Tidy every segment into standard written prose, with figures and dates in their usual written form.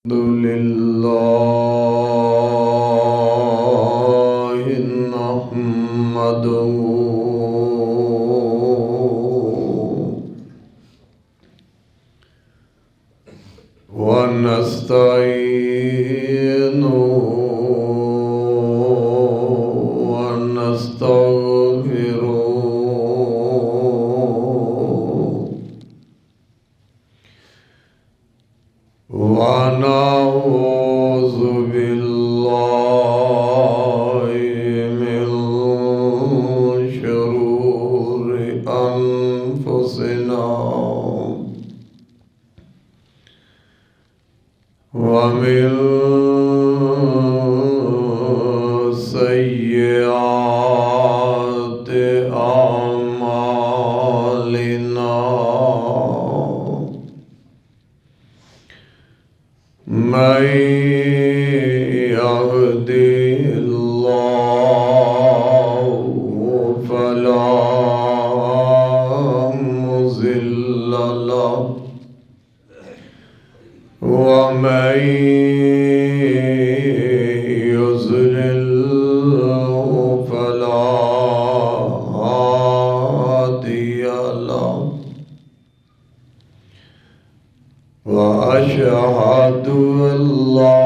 لله نحمده ونستعينه ونستغفره ونعوذ بالله من شرور أنفسنا ومن سيئات أعمالنا من يهده الله فلا مضل له ومن يضلل فلا هادي له وأشهد أن لا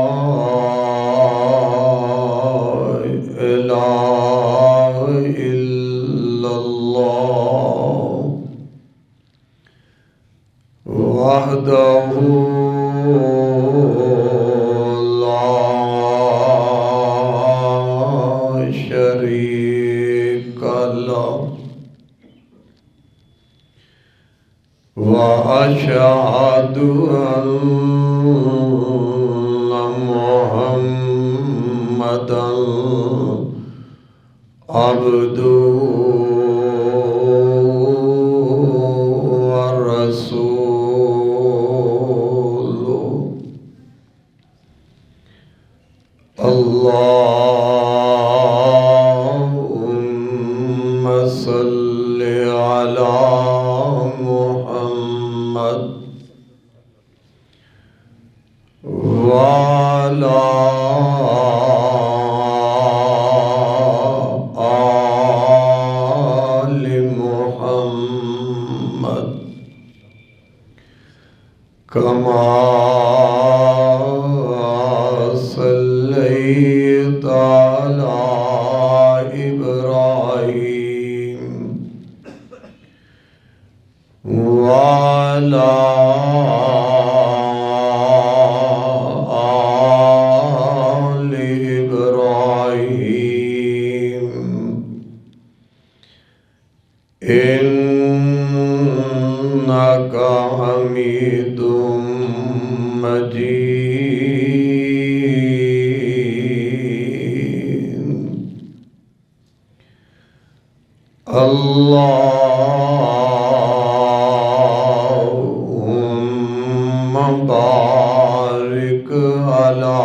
إله إلا الله وحده لا شريك له وأشهد أن محمدًا عبده ورسوله اللهم صل على محمد وعلى آل محمد كما صليت على إبراهيم وعلى آل إبراهيم إنك حميد مجيد اللهم بارك على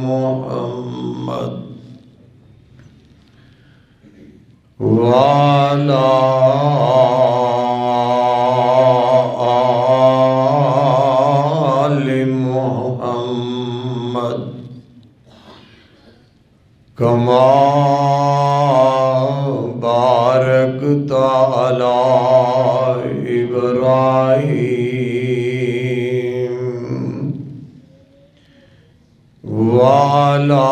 محمد وعلى آل محمد كما باركت على إبراهيم وعلى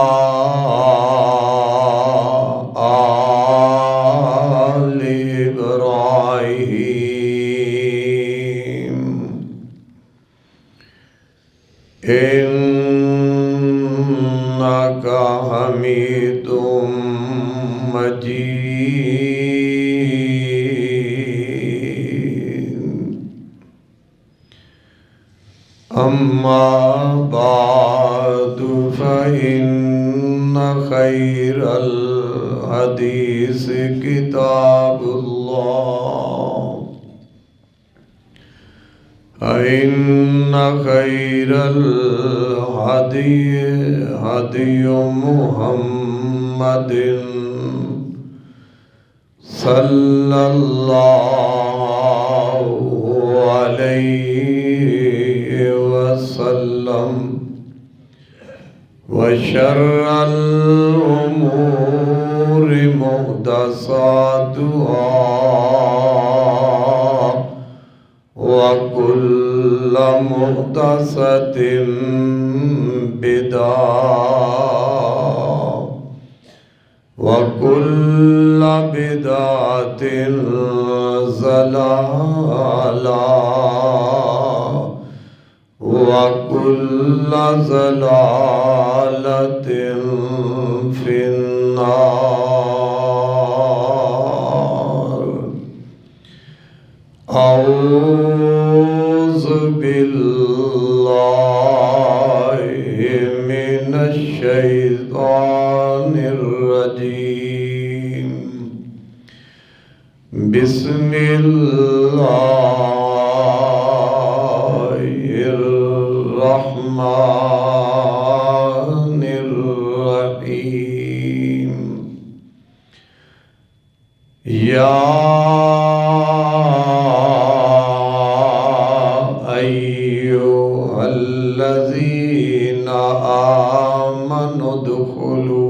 آل إبراهيم إنك حميد مجيد أما بعد فإن خير الحديث كتاب الله فإن خير الهدي هدي محمد صلى الله عليه وسلم वशर्रल उमूरि मुहदसातुहा वकुल्ल मुहदसतिन बिदअह वकुल्ल बिदअतिन ज़लालह वकुल्ल ज़लालतिन फिन्नार। औज़ु बिल्लाहि मिनश शैतानिर रजीम। बिस्मिल्लाहिर रहमानिर रहीम। या अय्युहल्लज़ीना आमनु दुखुलू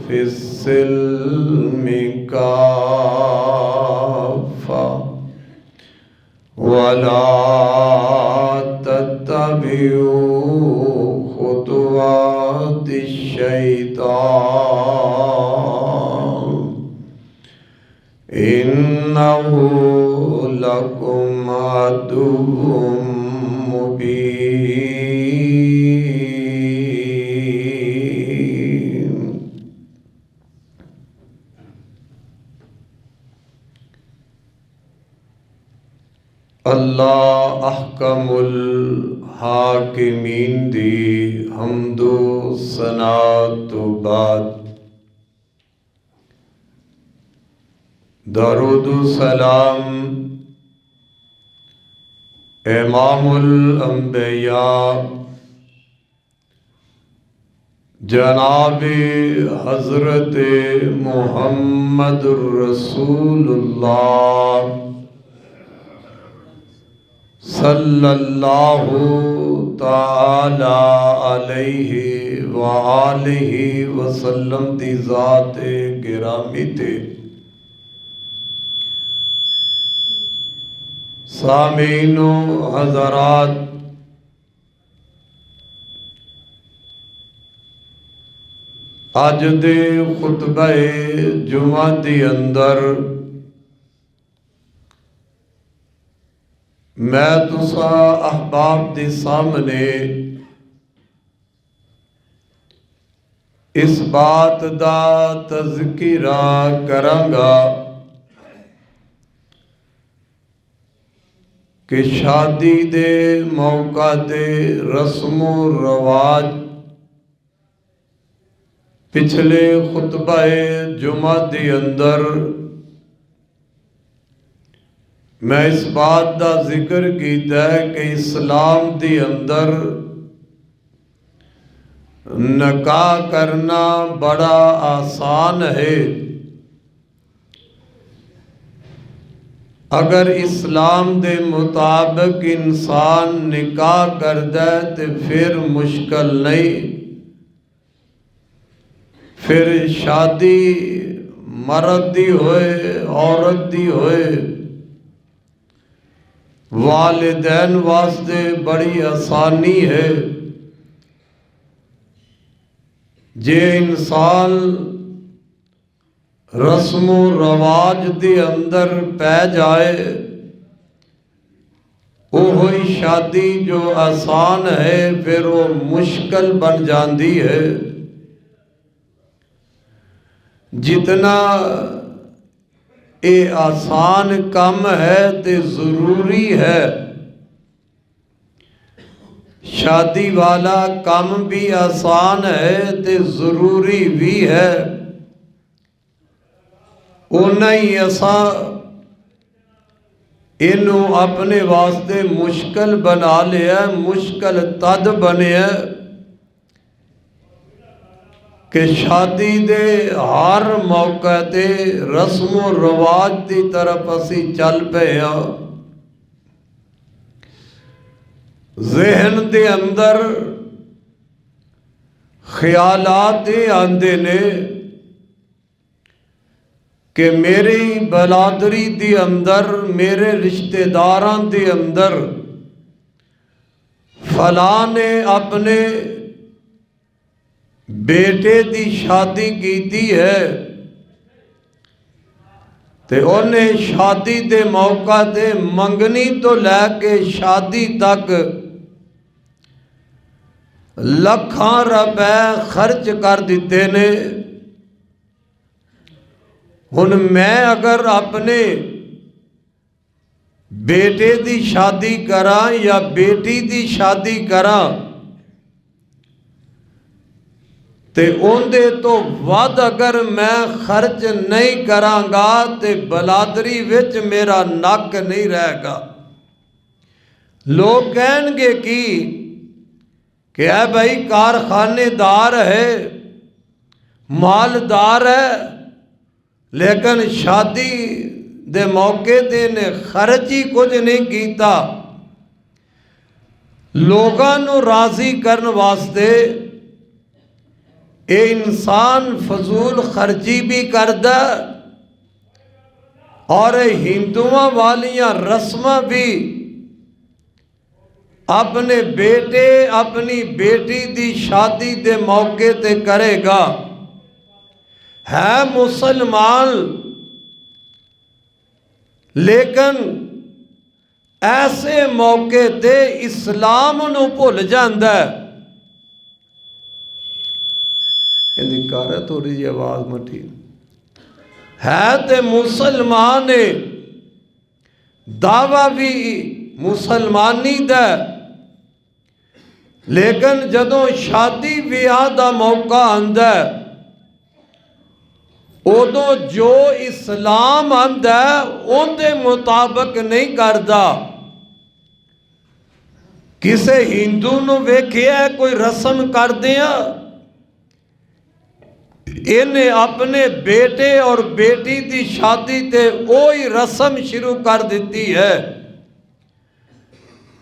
फिस्सिल्मि काफ़ा वला तत्तबिऊ खुतुवातिश शैतान इन्नहु लकुम अदुव्वुम मुबीन। अल्लाह अहकमुल हाकिमीन दी हम्दो सना तो बाद दरूद सलाम इमामुल अंबिया जनाबे हज़रत मुहम्मदुर रसूलुल्लाह सल्लल्लाहु ताला अलैहि व आलिहि वसल्लम दी ज़ात गिरामी थे। सामीनो हज़रात, अज दे खुतबे जुमा दे अंदर मैं तुसा अहबाब दे सामने इस बात दा तज़किरा करांगा कि शादी दे मौका ते रस्मो रवाज पिछले खुतबे जुमा दे अंदर मैं इस बात का जिक्र किया है कि इस्लाम के अंदर निकाह करना बड़ा आसान है। अगर इस्लाम के मुताबिक इंसान निकाह करदा तो फिर मुश्किल नहीं, फिर शादी मर्द दी होए औरत दी होए वालिदैन वास्ते बड़ी आसानी है। जे इंसान रस्मो रवाज के अंदर पै जाए वो ही शादी जो आसान है फिर वो मुश्किल बन जाती है। जितना ये आसान काम है तो जरूरी है, शादी वाला काम भी आसान है तो जरूरी भी है। उन्ना ही असा इनू अपने वास्ते मुश्किल बना लिया। मुश्किल तद बने कि शादी दे हर मौके ते रस्मो रिवाज की तरफ असी चल पे हाँ। ज़हन दे अंदर ख्यालात ये आंदे ने कि मेरी बलादरी दे अंदर, मेरे रिश्तेदारां दे अंदर फलां ने अपने बेटे दी शादी कीती है ते उन्हें शादी दे मौका ते मंगनी तो लैके शादी तक लखां रुपए खर्च कर दिते ने। हुण मैं अगर अपने बेटे दी शादी करा या बेटी दी शादी करा ते उनदे तो वध अगर मैं खर्च नहीं करांगा ते बलादरी विच मेरा नक नहीं रहेगा। लोग कहेंगे कि है भाई कारखानेदार है, मालदार है, लेकिन शादी दे मौके ते ने खर्च ही कुछ नहीं कीता। लोगां नूं राजी करन वास्ते ये इंसान फजूल खर्ची भी करदा और हिंदुओं वालियां रस्मां भी अपने बेटे अपनी बेटी दी शादी दे मौके ते करेगा। है मुसलमान लेकिन ऐसे मौके ते इस्लाम नूं भुल जांदा है। इनकार है थोड़ी जी आवाज मठी है ते मुसलमान है, दावा भी मुसलमानी दा, लेकिन जदों शादी ब्याह दा मौका आंदा उदों जो इस्लाम आंदा उनके मुताबिक नहीं करता। किसे हिंदू नूं वेखिया कोई रस्म करदिया इन्हें अपने बेटे और बेटी की शादी ते वही रस्म शुरू कर दी है।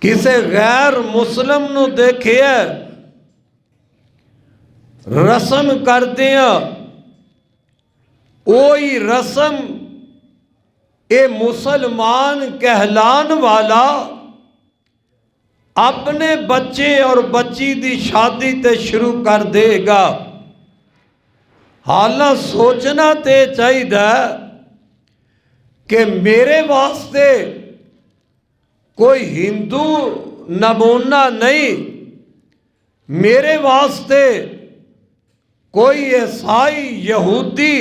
किसे गैर मुस्लिम नूं देखिए रस्म करदिया वही रस्म ये मुसलमान कहलान वाला अपने बच्चे और बच्ची की शादी ते शुरू कर देगा। हालां सोचना ते चाहिए कि मेरे वास्ते कोई हिंदू नमूना नहीं, मेरे वास्ते कोई ईसाई यहूदी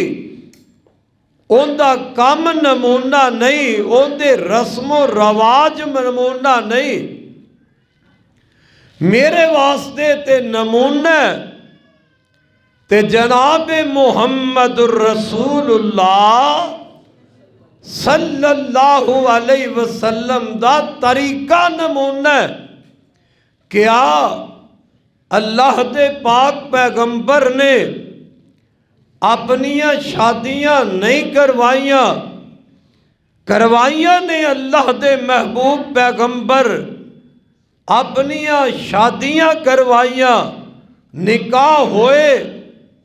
उनका काम नमूना नहीं, उनके रस्मो रवाज नमूना नहीं। मेरे वास्ते ते नमूना ते जनाब मुहम्मदुर रसूलुल्लाह सल्लल्लाहु अलैहि वसल्लम दा तरीका नमूना। क्या अल्लाह दे पाक पैगंबर ने अपनियां शादियां नहीं करवाइयां, करवाइयां ने अल्लाह दे महबूब पैगंबर अपनियां शादियां करवाइयां, निकाह होए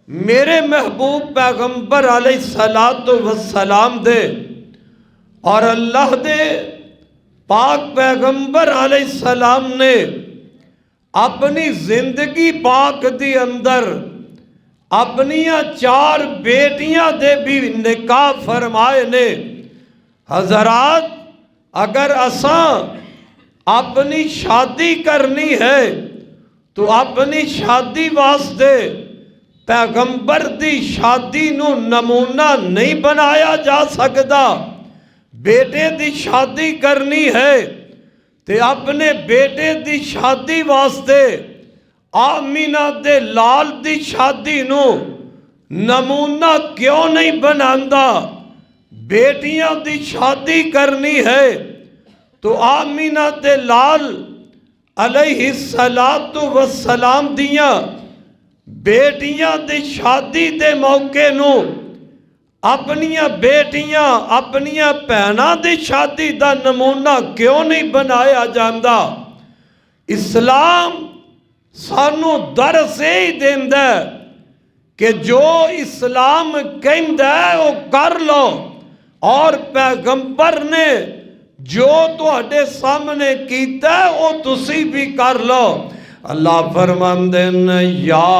मेरे महबूब पैगंबर अलैहिस्सलातु वस्सलाम दे और अल्लाह दे पाक पैगंबर अलैहिस्सलाम ने अपनी जिंदगी पाक दी अंदर अपनियां 4 बेटियां दे भी निकाह फरमाए ने। हजरात अगर असा अपनी शादी करनी है तो अपनी शादी वास्ते पैगंबर दी शादी नू नमूना नहीं बनाया जा सकता। बेटे दी शादी करनी है ते अपने बेटे दी शादी वास्ते आमीना दे लाल दी शादी नू नमूना क्यों नहीं बनांदा। बेटियां दी शादी करनी है तो आमीना दे लाल अलैहिस्सलातु वस्सलाम दियां बेटियां दी शादी दे मौके नू अपनियां बेटियां अपनियां भैनां दी शादी दा नमूना क्यों नहीं बनाया जाता? इस्लाम सानू दरस ही देंदा है कि जो इस्लाम कहंदा है वो कर लो, और पैगंबर ने जो तुहाडे सामने कीता वो तुसी भी कर लो। अल्लाह फरमांदे ने या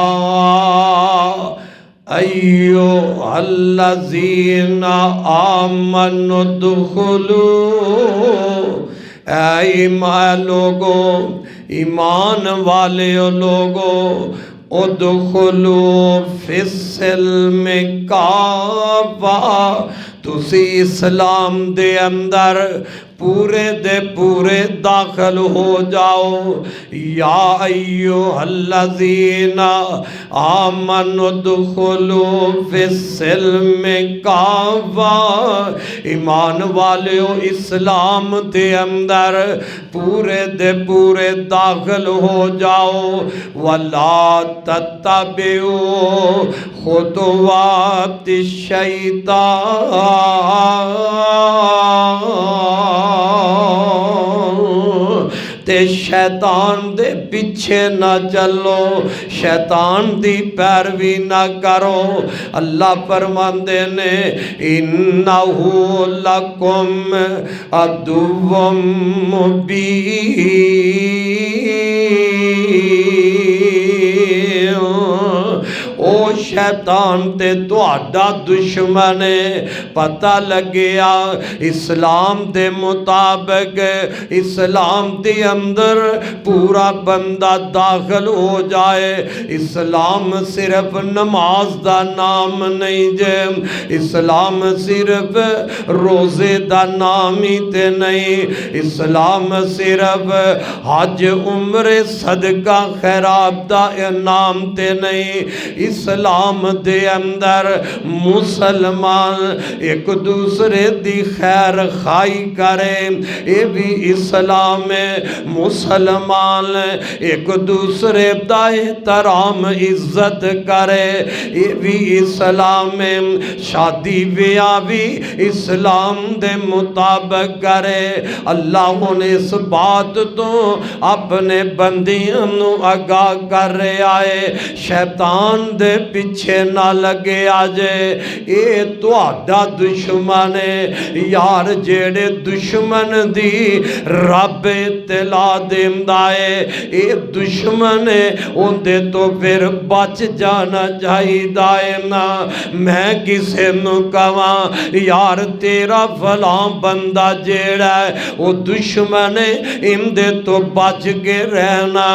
अय्यो अल्लज़ीना आमनु दुखुलू, ऐ ईमान लोगो, ईमान वाले लोगो, उदखुलू फिस्सिल्मि काफ़ा, तुसी इस्लाम दे अंदर पूरे दे पूरे दाखिल हो जाओ। या अय्युहल्लज़ीना आमनु दुखुलू फिस्सिल्मि काफ़ा, ईमान वालेओ इस्लाम दे अंदर पूरे दे पूरे दाखिल हो जाओ। वला तत्तबिऊ खुतुवाति शैतान, ते शैतान दे पीछे ना चलो, शैतान दी पैरवी ना करो। अल्लाह फरमांदे ने इन्नहु लकुम अदुव्वुम मुबीन, ओ शैतान ते तुहाडा दुश्मन है। पता लग्या इस्लाम दे मुताबिक इस्लाम दे अंदर पूरा बंदा दाखिल हो जाए। इस्लाम सिर्फ नमाज दा नाम नहीं जे, इस्लाम सिर्फ रोज़े दा नाम ही ते नहीं, इस्लाम सिर्फ हज उम्रे सदका खैरात दा नाम ते नहीं। इस्लाम दे अंदर मुसलमान एक दूसरे दी खैर खाई करे, ये भी इस्लाम है। मुसलमान एक दूसरे दा एहतराम इज्जत करे, ये भी इस्लाम है। शादी ब्याह भी इस्लाम दे मुताबिक करे। अल्लाह ने इस बात तो अपने बंदियों नू आगाह कर रहा है, शैतान दे पीछे ना लगे आजे। ये तुहाडा दुश्मन है यार, जेड़े दुश्मन दी रब इत्तला देंदा है, ये दुश्मन है, उनदे तो फिर बच जाना चाहिदा है ना। मैं किसे नू कहां यार तेरा फलां बंदा जेड़ा है वो दुश्मन है, इंदे तो बच के रहना।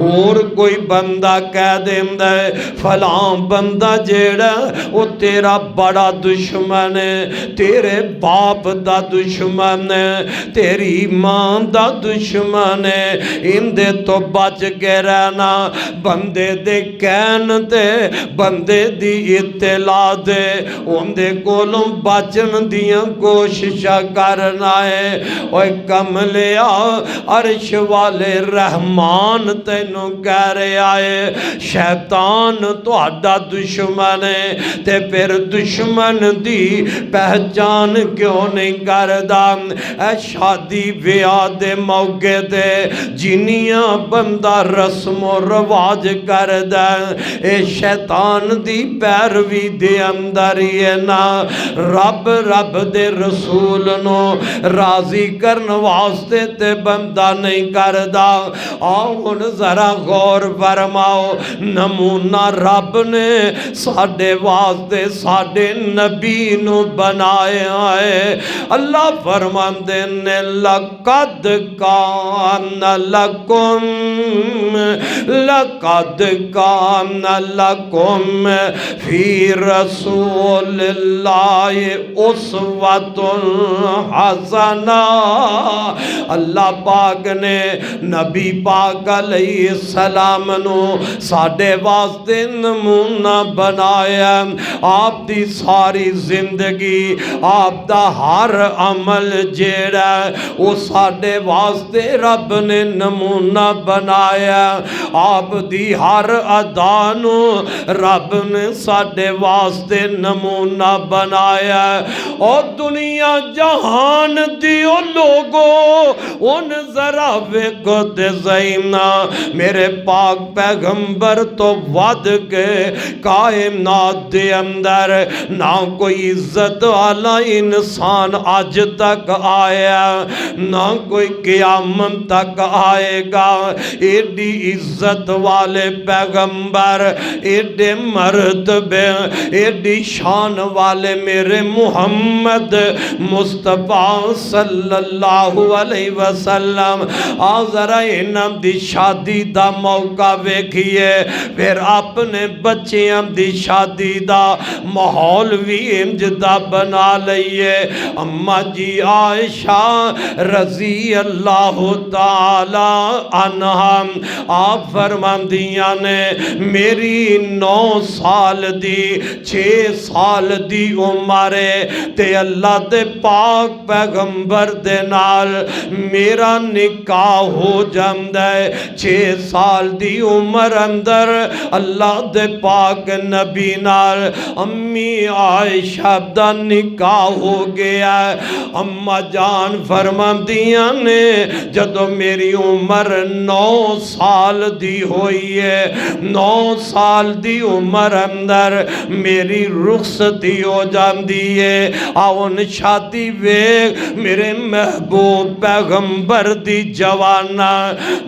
और कोई बंदा कह देंदा है फलां बंदा जेड़ा वो तेरा बड़ा दुश्मन है, तेरे बाप दा दुश्मन है, तेरी मां दा दुश्मन है, इंदे तो बच के रहना। बंदे दे कहन ते बंदे दी इत्तला दे उनदे कोलों बचन दियां कोशिशां करना है। ओए कमलिया अर्श वाले रहमान तैनू कह रहा है शैतान तुहाडा दुश्मन है, ते फिर दुश्मन दी पहचान क्यों नहीं करदा? ऐ शादी ब्याह दे मौके ते जिन्नियां बंदा रस्मो रवाज करदा ए शैतान दी पैरवी दे अंदर ही है ना। रब दे रसूल नो राजी करन वास्ते ते बंदा नहीं करदा। आओ हुण जरा गौर फरमाओ, नमूना रब ने साडे वास्ते साडे नबी नू बनाया है। अल्लाह फरमांदे ने लक़द कान लकुम फी रसूलिल्लाहि उस्वतुन हसना। अल्लाह पाक ने नबी पाक अलैहिस्सलाम नू साडे वास्ते नमूना बनाया। आप दी सारी जिंदगी आप दा हर अमल जेड़ा वो साडे वास्ते रब ने नमूना बनाया। आप दी हर अदा नू रब ने साडे वास्ते नमूना बनाया। और दुनिया जहान दियो लोगो उन जरा वेखो ते ज़ईना मेरे पाक पैगंबर तो वध के कायनात दे अंदर ना कोई इज्जत वाला इंसान अज तक आया ना कोई क़यामत तक आएगा। एडी इज्जत वाले पैगंबर, एडे मर्तबे, एडी शान वाले मेरे मुहम्मद मुस्तफा सल्लल्लाहु अलैहि वसल्लम। आ जरा इन्हां दी शादी दा मौका वेखिए, फिर अपने बच्चियां दी शादी दा माहौल भी इंज दा बना लईए। अम्मा जी आयशा रजी अल्लाह ताला अन्हा आप फरमांदियां ने मेरी 9 साल दी 6 साल दी उम्र ते अल्लाह दे पाक पैगंबर दे नाल मेरा निकाह हो जांदा है। 6 साल दी उम्र अंदर अल्लाह दे पाक नबी नाल अम्मी आयशा दा निकाह हो गया। अम्मा जान फरमांदियां ने जदों मेरी उम्र 9 साल दी होई है, 9 साल दी उम्र अंदर मेरी रुखसती हो जाती है। आउन शादी वे मेरे महबूब पैगंबर दी जवाना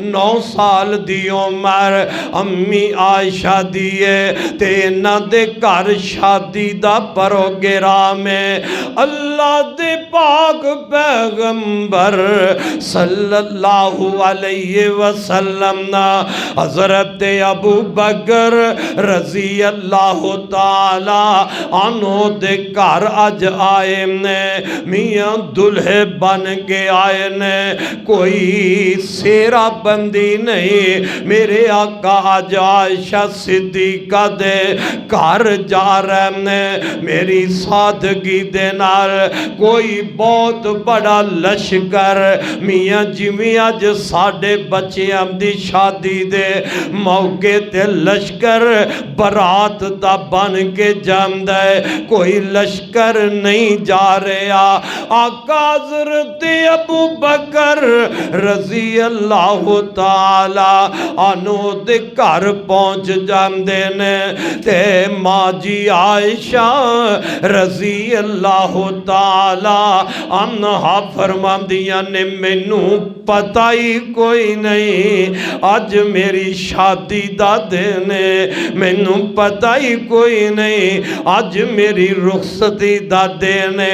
9 साल दी उम्र अम्मी आयशा दी है ते इन्हां दे घर शादी दा प्रोग्राम है। अल्लाह दे पाक पैगंबर सल्लल्लाहु अलैहि वसल्लम ना हजरत अबू बकर रजी अल्लाह ताला अन्हो दे घर अज आए ने, मियां दुल्हे बन के आए ने, कोई सेरा बंदी नहीं। मेरे आका अज आयशा सिद्दीका दे घर जा रहे ने मेरी सादगी दे नाल। कोई बहुत बड़ा लश्कर मियां जिवें अज साडे बच्चियां दी शादी दे मौके ते लश्कर बरात दा बन के जांदा है, कोई लश्कर नहीं जा रहा। आका हज़रत अबू बकर रजी अल्लाह ताला अन्हु दे घर पहुंच जांदे ने ते माँ जी आयशा रजी अल्लाह ताला अन्हा फरमांदियां ने मैनू पता ही कोई नहीं अज मेरी शादी दा दिन है, मैनू पता ही कोई नहीं अज मेरी रुखसती दा दिन है।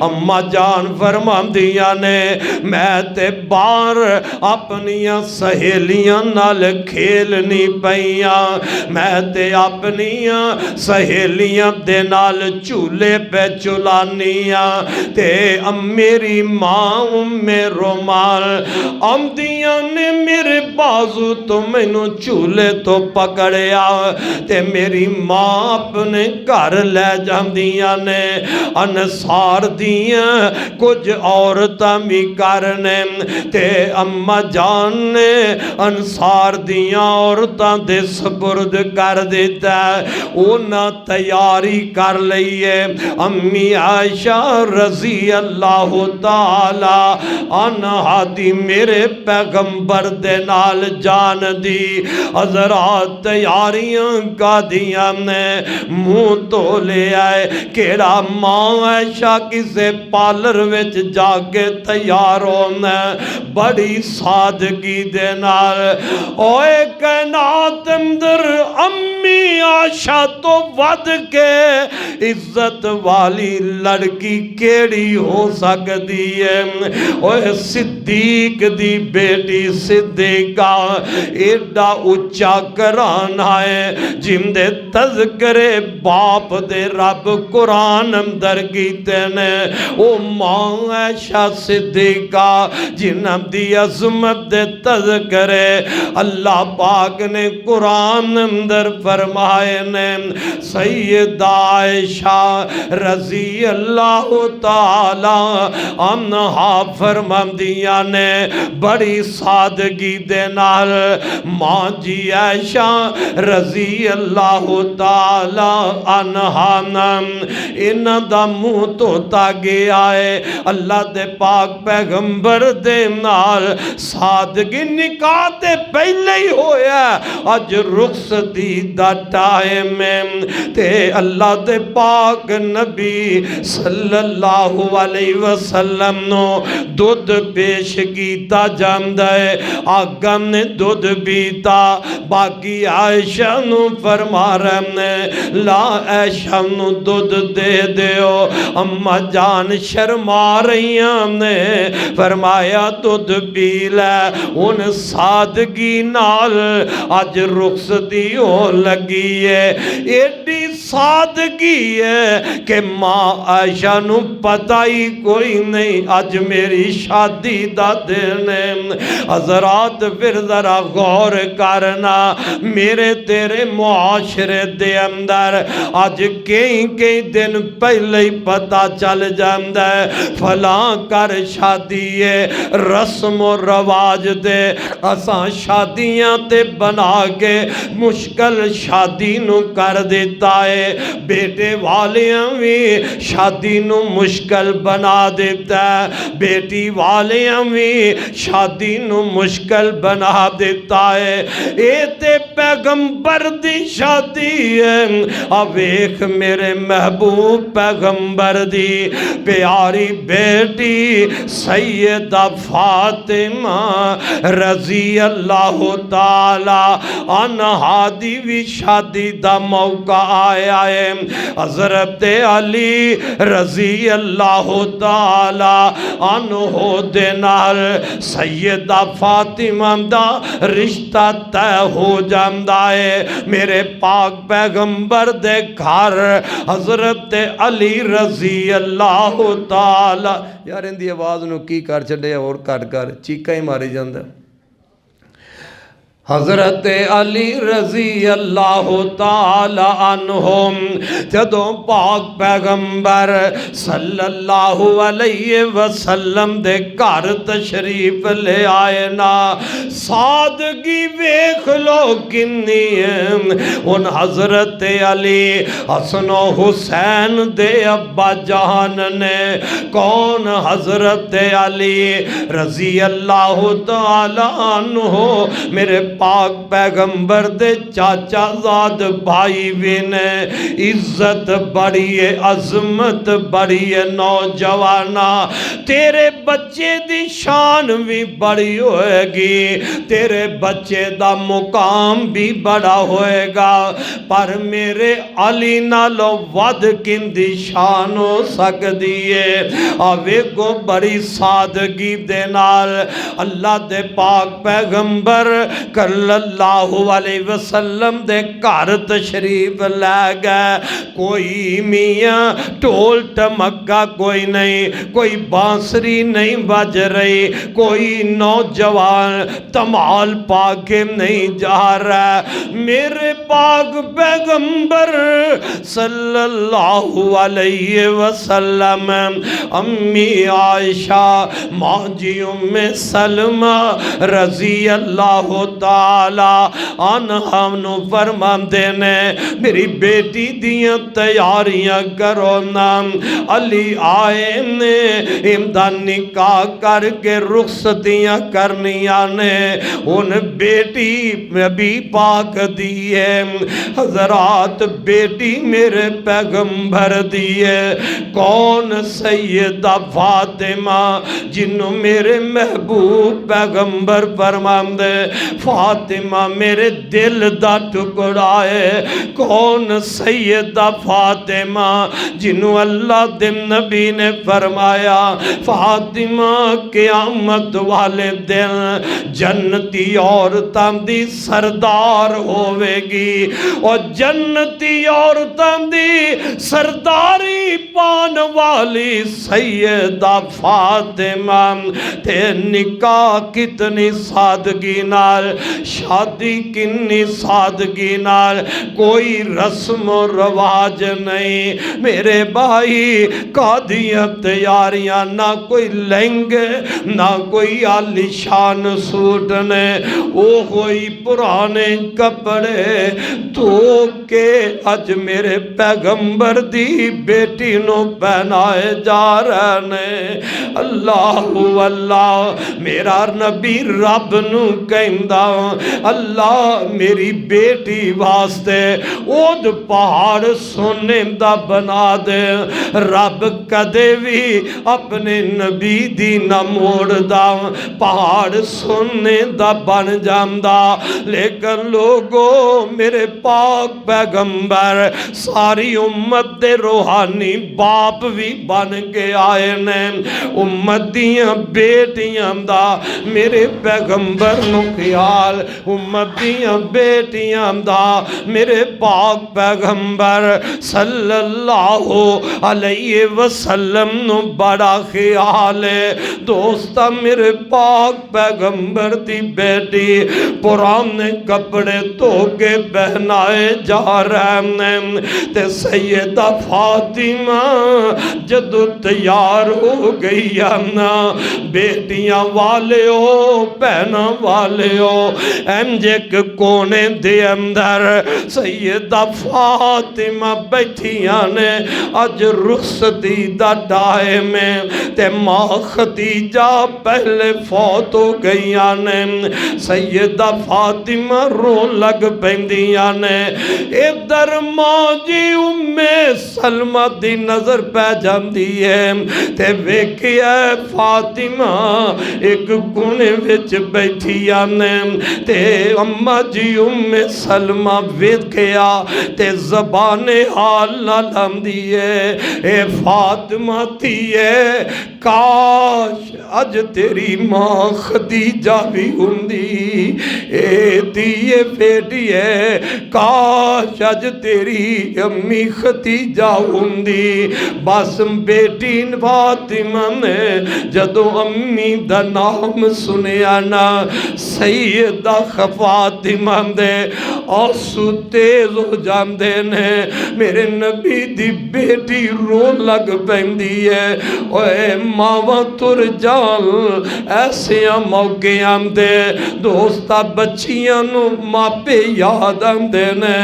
अम्मा जान फरमांदियां ने मैं ते बाहर अपनियां सहेलियां नाल खेलनी पईयां, मैं ते अपनियां सहेलियां दे नाल झूले पे झुलानियां ते मेरी मां उम्मे रोमाल आंदियां ने मेरे बाजू तो मैनू झूले तो पकड़िया ते मेरी मां अपने घर ले जांदियां ने। अनसार दियां कुछ औरतां भी करने ते अम्मा जान ने अनसार दियां औरतां दे सुपुर्द कर दिता। उन्हां तैयारी कर लईए अम्मी आयशा रजी अल्लाह ताला अन्हा दी मेरे पैगंबर दे नाल जान दी हज़रात तैयारियां का दियां ने। मुंह धो ले आए केड़ा मां आयशा किसे पार्लर विच जाके तैयार होना बड़ी सादगी दे नाल। ओए कायनात अंदर अम्मी आयशा तो वध के इज्जत वाली लड़की केड़ी हो सकती है। ओए सिद्दीक दी बेटी सिद्दीका एडा उच्चा घराना है जिंदे तज़करे बाप दे रब कुरान अंदर कीते ने। ओ मां आयशा सिद्दीका जिन्हां दी अज़मत दे तज़करे अल्लाह पाक ने कुरान अंदर फरमाए ने सैयदा आयशा रजी अल्लाह ताला अन्हा फरमांदियां ने बड़ी सादगी दे नाल मां जी आयशा रजी अल्लाह ताला अन्हा इन्हां दा मुंह धोता गया है। अल्लाह दे पाक पैगंबर दे नाल सादगी निकाह ते पहले ही होया, अज रुखसती दा टाइम ते अल्लाह दे पाक नबी सल्लल्लाहु अलैहि वसल्लम नो दुध पेश कीता जांदा है। आगा ने दुध पीता, बाकी आयशा नू फरमा रहे ने ला आयशा नू दुध दे दियो, अम्मा जान शर्मा रही ने। फरमाया दुध पी लै। उन सादगी नाल अज रुखसती हो लगी है। एडी सादगी है कि मां आयशा नू पता ही कोई नहीं अज मेरी शादी दा दिन है। हजरात फिर जरा गौर करना, मेरे तेरे मुआशरे दे अंदर अज कई कई दिन पहले ही पता चल जाता है फलां कर शादी है। रस्म और रवाज दे असां शादियां ते बना के मुश्किल शादी नू कर देता है। बेटे वालियां भी शादी नू मुश्किल बना देता है, बेटी वालियां भी शादी नू मुश्किल बना देता है। ये ते पैगंबर दी शादी है। अब वेख मेरे महबूब पैगंबर दी प्यारी बेटी सैयदा फातिमा रजी अल्लाह ताला अन्हा दी भी शादी दा मौका आया है। हजरत अली रजी अल्लाह ताला अन्हो दे नाल सैयदा फातिमा दा रिश्ता तय हो जाता है। मेरे पाक पैगंबर दे घर हजरत अली रजी अल्लाह ताला, यार इनकी आवाज़ नू की कर छड़े और घट कर चीका ही मारी जाता। हजरत अली रजी अल्लाह ताला अन्हुम जदों पाक पैगंबर सल्लल्लाहु अलैहि वसल्लम दे घर तशरीफ ले आए ना, सादगी वेख लो किन्नी है। उन हजरत अली हसन हुसैन दे अब्बा जान ने कौन हजरत अली रजी अल्लाह ताला अन्हु मेरे पाक पैगंबर दे चाचा जाद भाई भी ने। इज्जत बड़ी है, अजमत बड़ी है। नौजवाना तेरे बच्चे दी शान भी बड़ी होएगी, तेरे बच्चे दा मुकाम भी बड़ा होएगा, पर मेरे अली नालों वध किंदी शान हो सकती है। आवे को बड़ी सादगी दे नाल अल्लाह दे पाक पैगंबर सल्लल्लाहु अलैहि वसल्लम दे घर तशरीफ लै गए। कोई मियाँ ढोल टमक्का कोई नहीं, कोई बांसुरी नहीं बज रही, कोई नौजवान धमाल पा के नहीं जा रहा। मेरे पाक पैगंबर सल्लल्लाहु अलैहि वसल्लम अम्मी आयशा माँ जी उम्मे सलमा रजी अल्लाह ताला अन्हा नू फरमांदे ने मेरी बेटी दियां तैयारियां करो ना। अली आए ने इमदा निकाह करके रुखसतियां करनियां ने। उन बेटी नबी पाक दी है। हजरात बेटी मेरे पैगंबर दी है। कौन सैयदा फातिमा जिन्हों मेरे महबूब पैगंबर फरमांदे फातिमा मेरे दिल दा टुकड़ा है। कौन सैयदा फातिमा जिन्हों अल्लाह दे नबी ने फरमाया फातिमा क़यामत वाले दिन जन्नती औरतां दी सरदार होवेगी और जन्नती औरतां दी सरदारी पान वाली सैयदा फातिमा ते निकाह कितनी सादगी नाल शादी किन्नी सादगी नाल, कोई रस्म रवाज नहीं मेरे भाई। कादियां तैयारियां, ना कोई लहंगे ना कोई आलीशान सूट ने, ओ कोई पुराने कपड़े धो के अज मेरे पैगंबर दी बेटी नो पहनाए जा रहे ने। अल्लाह अल्लाह, मेरा नबी रब नू कहंदा, अल्लाह मेरी बेटी वास्ते ओद पहाड़ सोने दा बना दे। रब कदे भी अपने नबी दी ना मोड़दा, पहाड़ सोने दा बन जांदा। लेकिन लोगो मेरे पाक पैगंबर सारी उम्मत दे रूहानी बाप भी बन के आए ने। उम्मत दियां बेटियां दा मेरे पैगंबर नू ख्याल, उम्मत दियां बेटियां दा मेरे पाक पैगंबर सल्लल्लाहु अलैहि वसल्लम नू बड़ा ख्याल है। दोस्ता मेरे पाक पैगंबर दी बेटी पुराने कपड़े धो के पहनाए जा रहे ने। ते सैयदा फातिमा जदों तैयार हो गई ना, बेटियां वाले हो भैना वाले हो, इंज एक कोने दे अंदर सैयदा फातिमा बैठियां ने। अज रुखसती दा टाइम है ते मां खदीजा पहले फौत हो गई ने। सैयदा फातिमा रो लग पैंदियां ने। इधर मां जी उम्मे सलमा दी नजर पै जाती है ते वेखिया फातिमा एक कोने विच बैठियां ने। ते अम्मा जी उम्मे सलमा वेखिया ते ज़बाने हाल ना लांदी है, ए फातिमा धीए काश अज तेरी मां खदीजा भी हुंदी। ए धीए बेटी है, काश अज तेरी अम्मी खदीजा हुंदी। बस बेटी फातिमा ने जदों अम्मी दा नाम सुनिया ना, सैयदा फातिमा दे आंसू तेज हो जाते ने। मेरे नबी दी बेटी रो लग पैंदी है। ओए मावा तुर जान, ऐसे मौके आंदे दोस्ता बच्चियां नू मापे याद आंदे ने।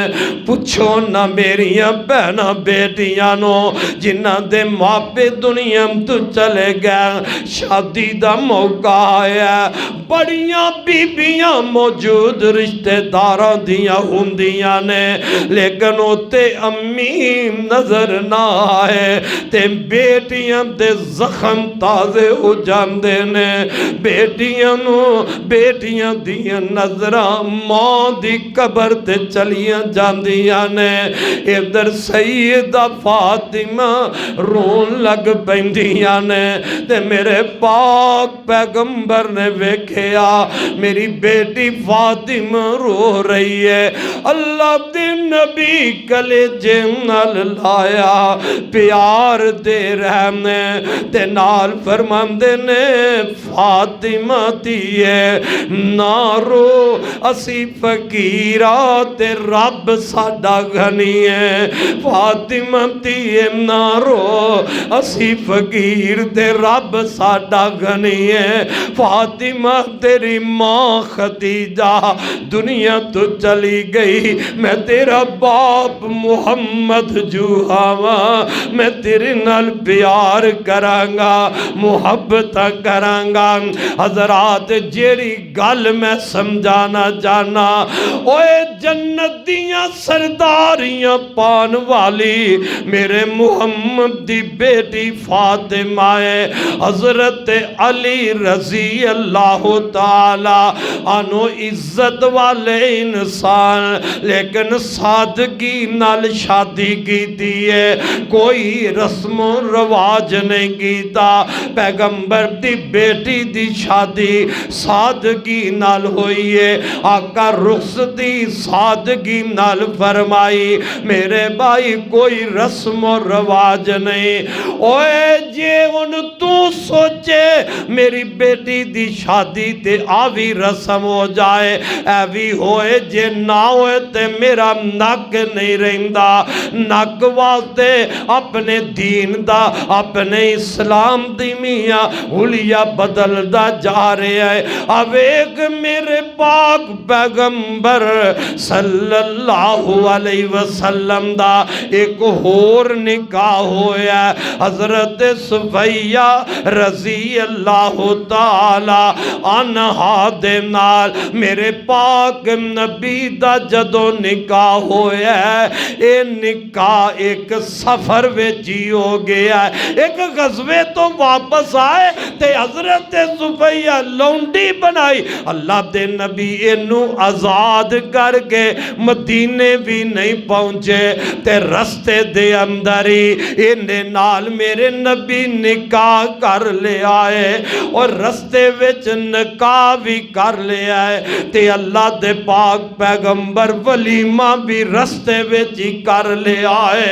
पुछो ना मेरिया भैना बेटियां नो जिन्हां दे मापे दुनिया तो चले गए, शादी दा मौका आया, बड़ियां बीबियां मौजूद रिश्तेदारां दियां हुंदियां ने, लेकिन उत्ते अम्मी नजर ना आए ते बेटियां दे जख्म ताजे हो जाते ने। बेटियां नू बेटियां दियां नजरां मां दी कबर ते चलियां जांदियां ने। इधर सैयदा फातिमा रोन लग पैंदियां ने ते मेरे पाक पैगंबर ने वेखिया मेरी बेटी फातिमा रो रही है। अल्लाह दे नबी कलेजे नाल लाया प्यार दे रहने ते नाल फरमांदे ने, फातिमा धीए ना रो, असी फकीरा ते रब साडा गनी है। फातिमा धीए ना रो, असी फकीर ते रब साडा गनी है। फातिमा तेरी मां खदीजा दुनिया तो चली गई, मैं तेरा बाप मुहम्मद जुहावा, मैं तेरे नाल प्यार करांगा, मुहब्बत करांगा। हजरात जेड़ी गल मैं समझाना चाहना, ओए जन्नत दियां सरदारियां पान वाली मेरे मुहम्मद दी बेटी फातिमा है। हजरत अली रजी अल्लाह ताला अनो इज्जत वाले इंसान कुर्बान, लेकिन सादगी नाल शादी की है, कोई रस्मो रवाज नहीं कीता। पैगंबर दी बेटी दी शादी सादगी नाल होई है, आका रुखसती सादगी नाल फरमाई। मेरे भाई कोई रस्मो रवाज नहीं। ओए जे हुन तू सोचे मेरी बेटी दी शादी ते आ भी रस्म हो जाए, ऐ भी होए, जे ना होए ते मेरा नक नहीं रहिंदा। नक वास्ते अपने दीन दा, अपने इस्लाम दी मियां हुलिया बदलदा जा रहा है। अवेग मेरे पाक पैगंबर सल्लल्लाहु अलैहि वसल्लम दा एक होर निकाह होया हजरत सुफैया रजी अल्लाह ताला अन्हा दे नाल। मेरे पाक नबी दा जदों निकाह होया, ये निकाह एक सफर विच ही हो गया। एक गजवे तो वापस आए ते हजरत सुफैया लौंडी बनाई। अल्लाह दे नबी इनू आजाद करके मदीने भी नहीं पहुंचे ते रस्ते दे अंदर ही इन्ने नाल मेरे नबी निकाह कर ले आए और रस्ते विच निकाह भी कर ले आए ते अल्लाह दे पाक पैगंबर वलीमा भी रस्ते विच ही कर ले आए।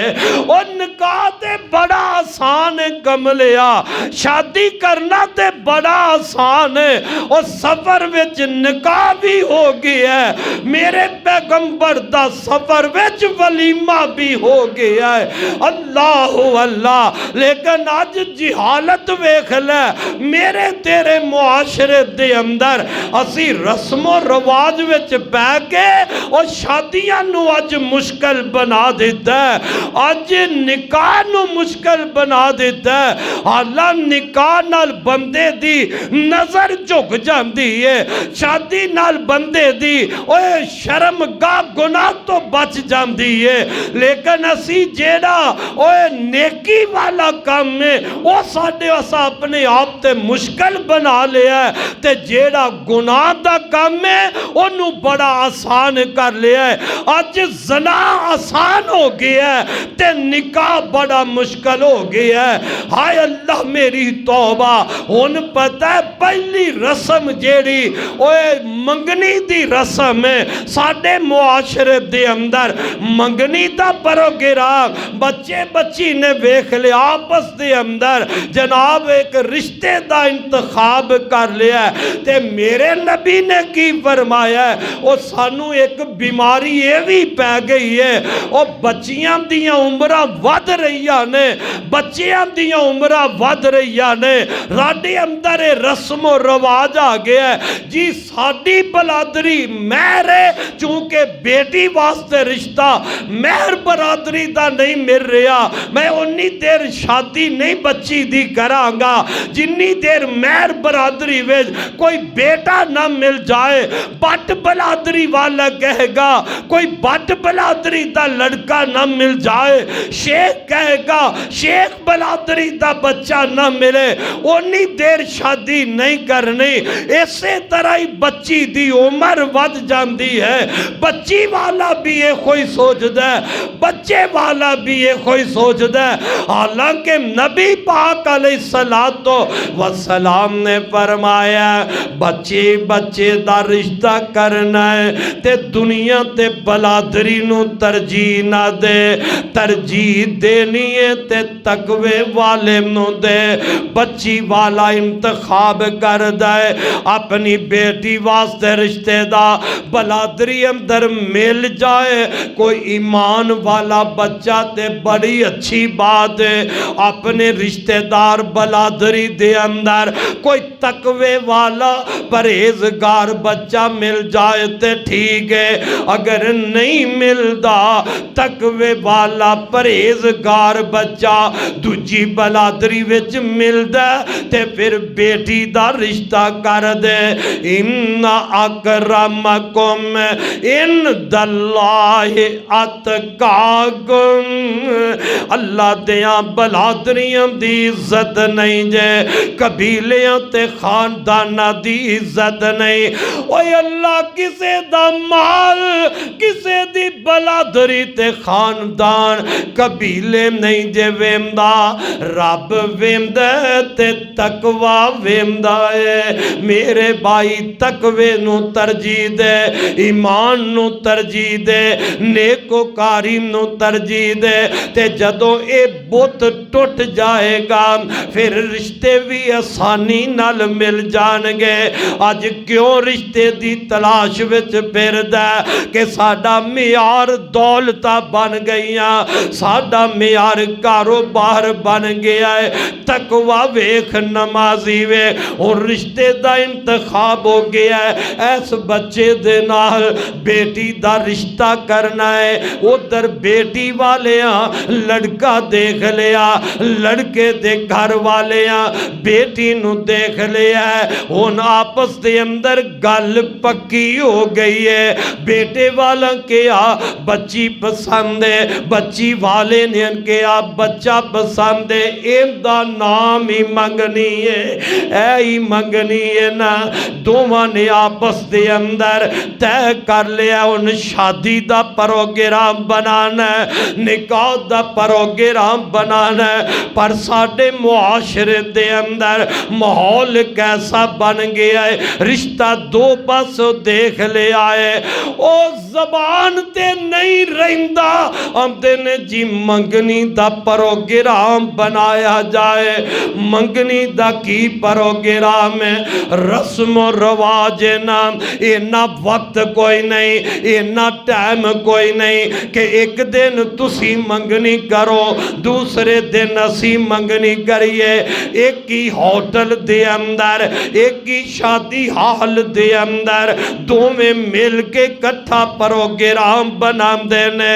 और निकाह ते बड़ा आसान है कमलिया, शादी करना ते बड़ा आसान है और सफर विच निकाह भी हो गया है। मेरे पैगंबर दा सफर विच वलीमा भी हो गया है। अल्लाह अल्लाह। लेकिन अज जिहालत वेख ले मेरे तेरे मुआशरे दे अंदर, असी रस्मो रवाज विच पै के और शादियां नू अज मुश्किल बना दिता है। अज निकाह नू मुश्किल बना दिता है। हालां निकाह नाल बंदे दी नजर झुक जाती है, शादी नाल बंदे दी ओए शर्म गा गुनाह तो बच जाती है। लेकिन असी जेड़ा ओए नेकी वाला काम है वो साडे असा अपने आप ते मुश्किल बना लिया है ते जेड़ा गुनाह दा काम है ओनू बड़ा आसान कर लिया है। अज जना आसान हो गया है ते निकाह बड़ा मुश्किल हो गया है। हाय अल्लाह मेरी तौबा। हुन पता है पहली रस्म जेड़ी ओए मंगनी दी रस्म है साडे मुआशरे दे अंदर, मंगनी दा प्रोग्राम बच्चे बच्ची ने वेख लिया आपस दे अंदर जनाब एक रिश्ते दा इंतखाब कर लिया ते मेरे नबी ने की फरमाया और सानू एक बीमारी ये भी पै गई है और बच्चियां दियां उम्रां वध रहीआं ने, बच्चियां दियां उम्रां वध रहीआं ने। साडे अंदर ये रस्मो रवाज आ गया जी, साडी बलादरी महर है चूंकि बेटी वास्ते रिश्ता महर बरादरी दा नहीं मिल रहा, मैं उन्नी देर शादी नहीं बच्ची दी करांगा जिन्नी देर महर बरादरी विच कोई बेटा ना मिल जाए। बट बलादरी वाला कहेगा कोई बट बलादरी दा लड़का ना मिल जाए, शेख कहेगा शेख बलादरी दा बच्चा ना मिले, उन्नी देर शादी नहीं करनी। इसे तरह ही बच्ची दी उम्र वध जाती है, बच्ची वाला भी ये कोई सोचता है, बच्चे वाला भी ये कोई सोचता है। हालांकि नबी पाक अलैहिस्सलातो वस्सलाम ने फरमाया बच्चे बच्चे दा रिश्ता करना है ते दुनिया ते बलादरी नू तरजीह ना दे, तरजीह देनी है ते तकवे वाले नू दे। बच्ची वाला इंतखाब कर दे अपनी बेटी वास्ते रिश्ते दा, बलादरी अंदर मिल जाए कोई ईमान वाला बच्चा ते बड़ी अच्छी बात है। अपने रिश्तेदार बलादरी दे अंदर कोई तकवे वाला परहेजगार बच्चा मिल जाए तो ठीक है, अगर नहीं मिलता तकवे वाला परहेजगार बच्चा दूजी बलादरी विच मिलदा ते फिर बेटी दा रिश्ता कर दे। इन्ना अकरमकुम इन दल्लाहि अतकाकुम, अल्लाह दियां बलादरियां दी इज्जत नहीं जे, कबीलियां ते खानदाना दी इज्जत नहीं। ओए अल्लाह किसे दा माल, किसे दी बलादरी ते खानदान कबीले नहीं जे वेंदा, रब वेंदा ते तकवा वेंदा है। मेरे भाई तकवे नू तरजीह दे, ईमान नू तरजीह दे, नेकोकारी नू तरजीह दे, ते जदों ए बुत टुट जाएगा फिर रिश्ते भी आसानी नाल मिल जाणगे। अज क्यों रिश्ते दी तलाश विच फिरदा कि साडा मियार दौलतां बन गईयां, साडा मियार कारोबार बन गया है। तकवा वेख नमाजी वे और रिश्ते दा इंतखाब हो गया है। इस बच्चे दे नाल बेटी दा रिश्ता करना है, उधर बेटी वाले लड़का देख लिया, लड़के दे घर वाले बेटी नू देख लिया, हुण आपस दे अंदर गल पक्की हो गई है। बेटे वाला क्या बच्ची पसंद है, बच्ची वाले ने क्या बच्चा पसंद है, इनका नाम ही मंगनी है, ऐ ही मंगनी है ना। दोवां ने आपस दे अंदर तय कर लिया हुण शादी दा प्रोग्राम बनाना, निकाह दा प्रोग्राम बनाना। पर साडे मुआशरे दे अंदर माहौल कैसा बन गया है, रिश्ता दो पासों देख लिया है, ओ जबान ते नहीं रहिंदा। आंदे ने जी मंगनी दा प्रोग्राम बनाया जाए। मंगनी दा की प्रोग्राम है, रस्म रवाज ना, इन्ना वक्त कोई नहीं, इन्ना टाइम कोई नहीं कि एक दिन तुसी मंगनी करो, दूसरे दिन असी मंगनी करिए। एक ही होटल दे अंदर, एक ही शादी हाल दे अंदर दोवें मिल के कट्ठा प्रोग्राम बनाते ने,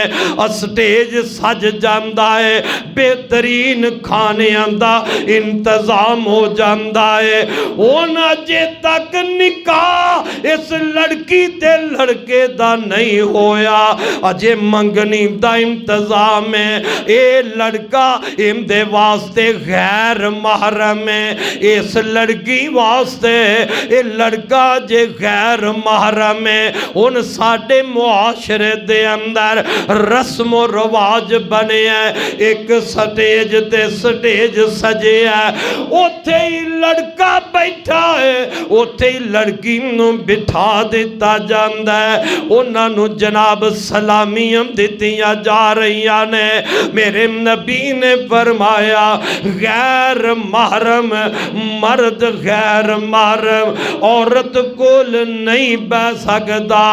स्टेज सज जाता है, बेहतरीन खानियां दा इंतजाम हो जाता है। हुण अजे तक निकाह इस लड़की ते लड़के दा नहीं होया, अजे मंगनी दा इंतजाम है। ये लड़का इनदे वास्ते गैर महरम है, इस लड़की वास्ते ये लड़का जे गैर महरम है। हुण साडे मुआशरे दे अंदर रस्म रवाज बने है, एक स्टेज ते स्टेज सजे है, उत्थे ही लड़का बैठा है, उत्थे ही लड़की नूं बिठा दिता जांदा है। उन्हां नूं जनाब सलामियां दित्तियां जा रहीआं ने। मेरे नबी ने फरमाया गैर महरम मर्द गैर महरम औरत कोल नहीं बह सकदा,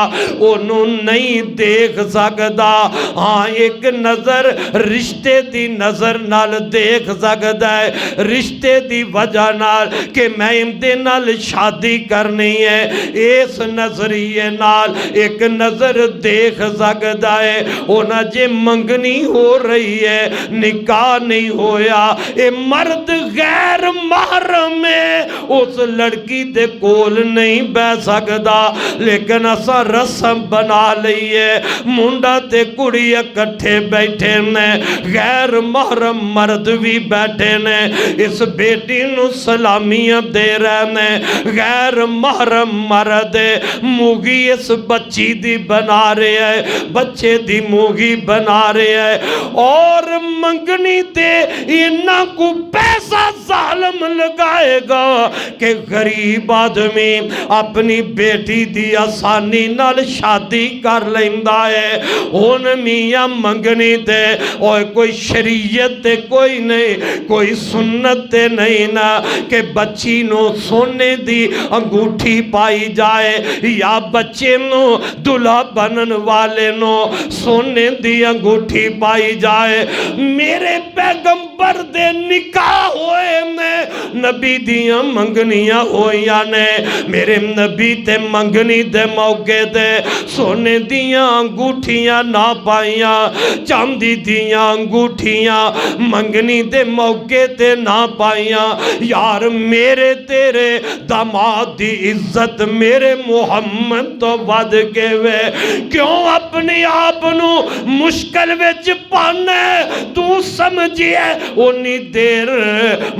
ओनू नहीं देख सकदा। हाँ एक नज़र रिश्ते दी नज़र नाल देख सकदा है, रिश्ते दी वजह नाल कि मैं इनदे नाल शादी करनी है, इस नजरिए नाल एक नज़र देख सकदा है। उन्हां जे मंगनी हो रही है, निकाह नहीं होया, ये मर्द गैर महरम है, उस लड़की दे कोल नहीं बह सकदा। लेकिन असा रस्म बना लई है, मुंडा ते कुड़ी इकट्ठे बैठे ने, गैर महरम मर्द भी बैठे ने, इस बेटी नूं सलामियां दे रहे ने। गैर महरम मर्द मूगी इस बच्ची दी बना रहे है, बच्चे दी मूगी बना रहे है, और मंगनी ते इन्ना को पैसा जालम लगाएगा कि गरीब आदमी अपनी बेटी दी आसानी नाल शादी कर लेंदा है। हुण मियां मंगनी ते और कोई शरीयत ते कोई नहीं, कोई सुन्नत ते नहीं ना कि बच्ची नूं सोने दी अंगूठी पाई जाए या बच्चे नूं दुल्हा बनन वाले नूं सोने दी अंगूठी पाई जाए। मेरे पैगंबर दे निकाह होए ने, नबी दियां मंगनियां होइयां ने। मेरे नबी ते मंगनी दे मौके ते सोने दियां अंगूठियां ना पाइयां, चांदी दियां अंगूठियां मंगनी दे मौके ते ना पाइयां। यार मेरे तेरे दा दामाद दी इज्जत मेरे मुहम्मद तो वध के वे क्यों अपने आप नू मुश्किल विच पाना तू समझिए उन्नी देर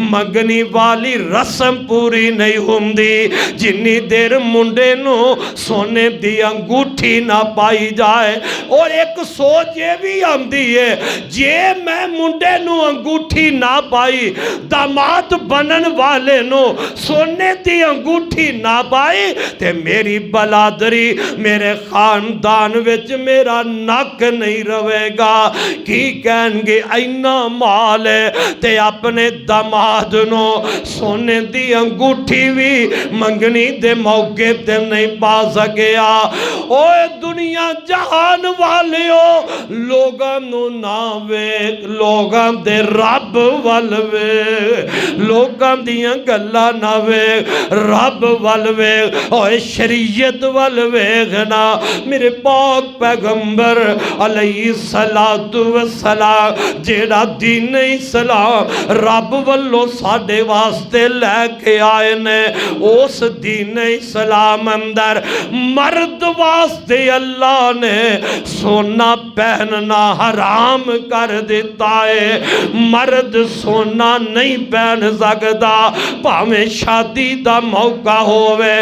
मंगनी वाली रस्म पूरी नहीं हुंदी जिन्नी देर मुंडे नू सोने दी अंगूठी ना पाई जाए। और एक सोच ये भी आंदी है जे मैं मुंडे नू अंगूठी ना पाई दामाद बनन वाले नो सोने दी अंगूठी ना पाई ते मेरी बलादरी मेरे खानदान विच मेरा नक नहीं रवेगा। की कहणगे इन्ना माल है ते अपने दामाद नो सोने दी अंगूठी भी मंगनी दे मौके ते नहीं पा सकिया। ओए दुनिया जहान वालियो लोगां नू ना वेख लोगां दे रब वल वेख लोगां दियां गल्लां ना वेख रब वल वेख। ओए शरीयत वल वेखना मेरे पाक पैगंबर अलैहि सलातु व सलाम जेड़ा दीन इस्लाम रब वल्लों साडे वास्ते लैके आए ने उस दीन इस्लाम अंदर मर्द वास्ते अल्लाह ने सोना पहनना हराम कर दिता है। मर्द सोना नहीं पहन सकता भावें शादी दा मौका होवे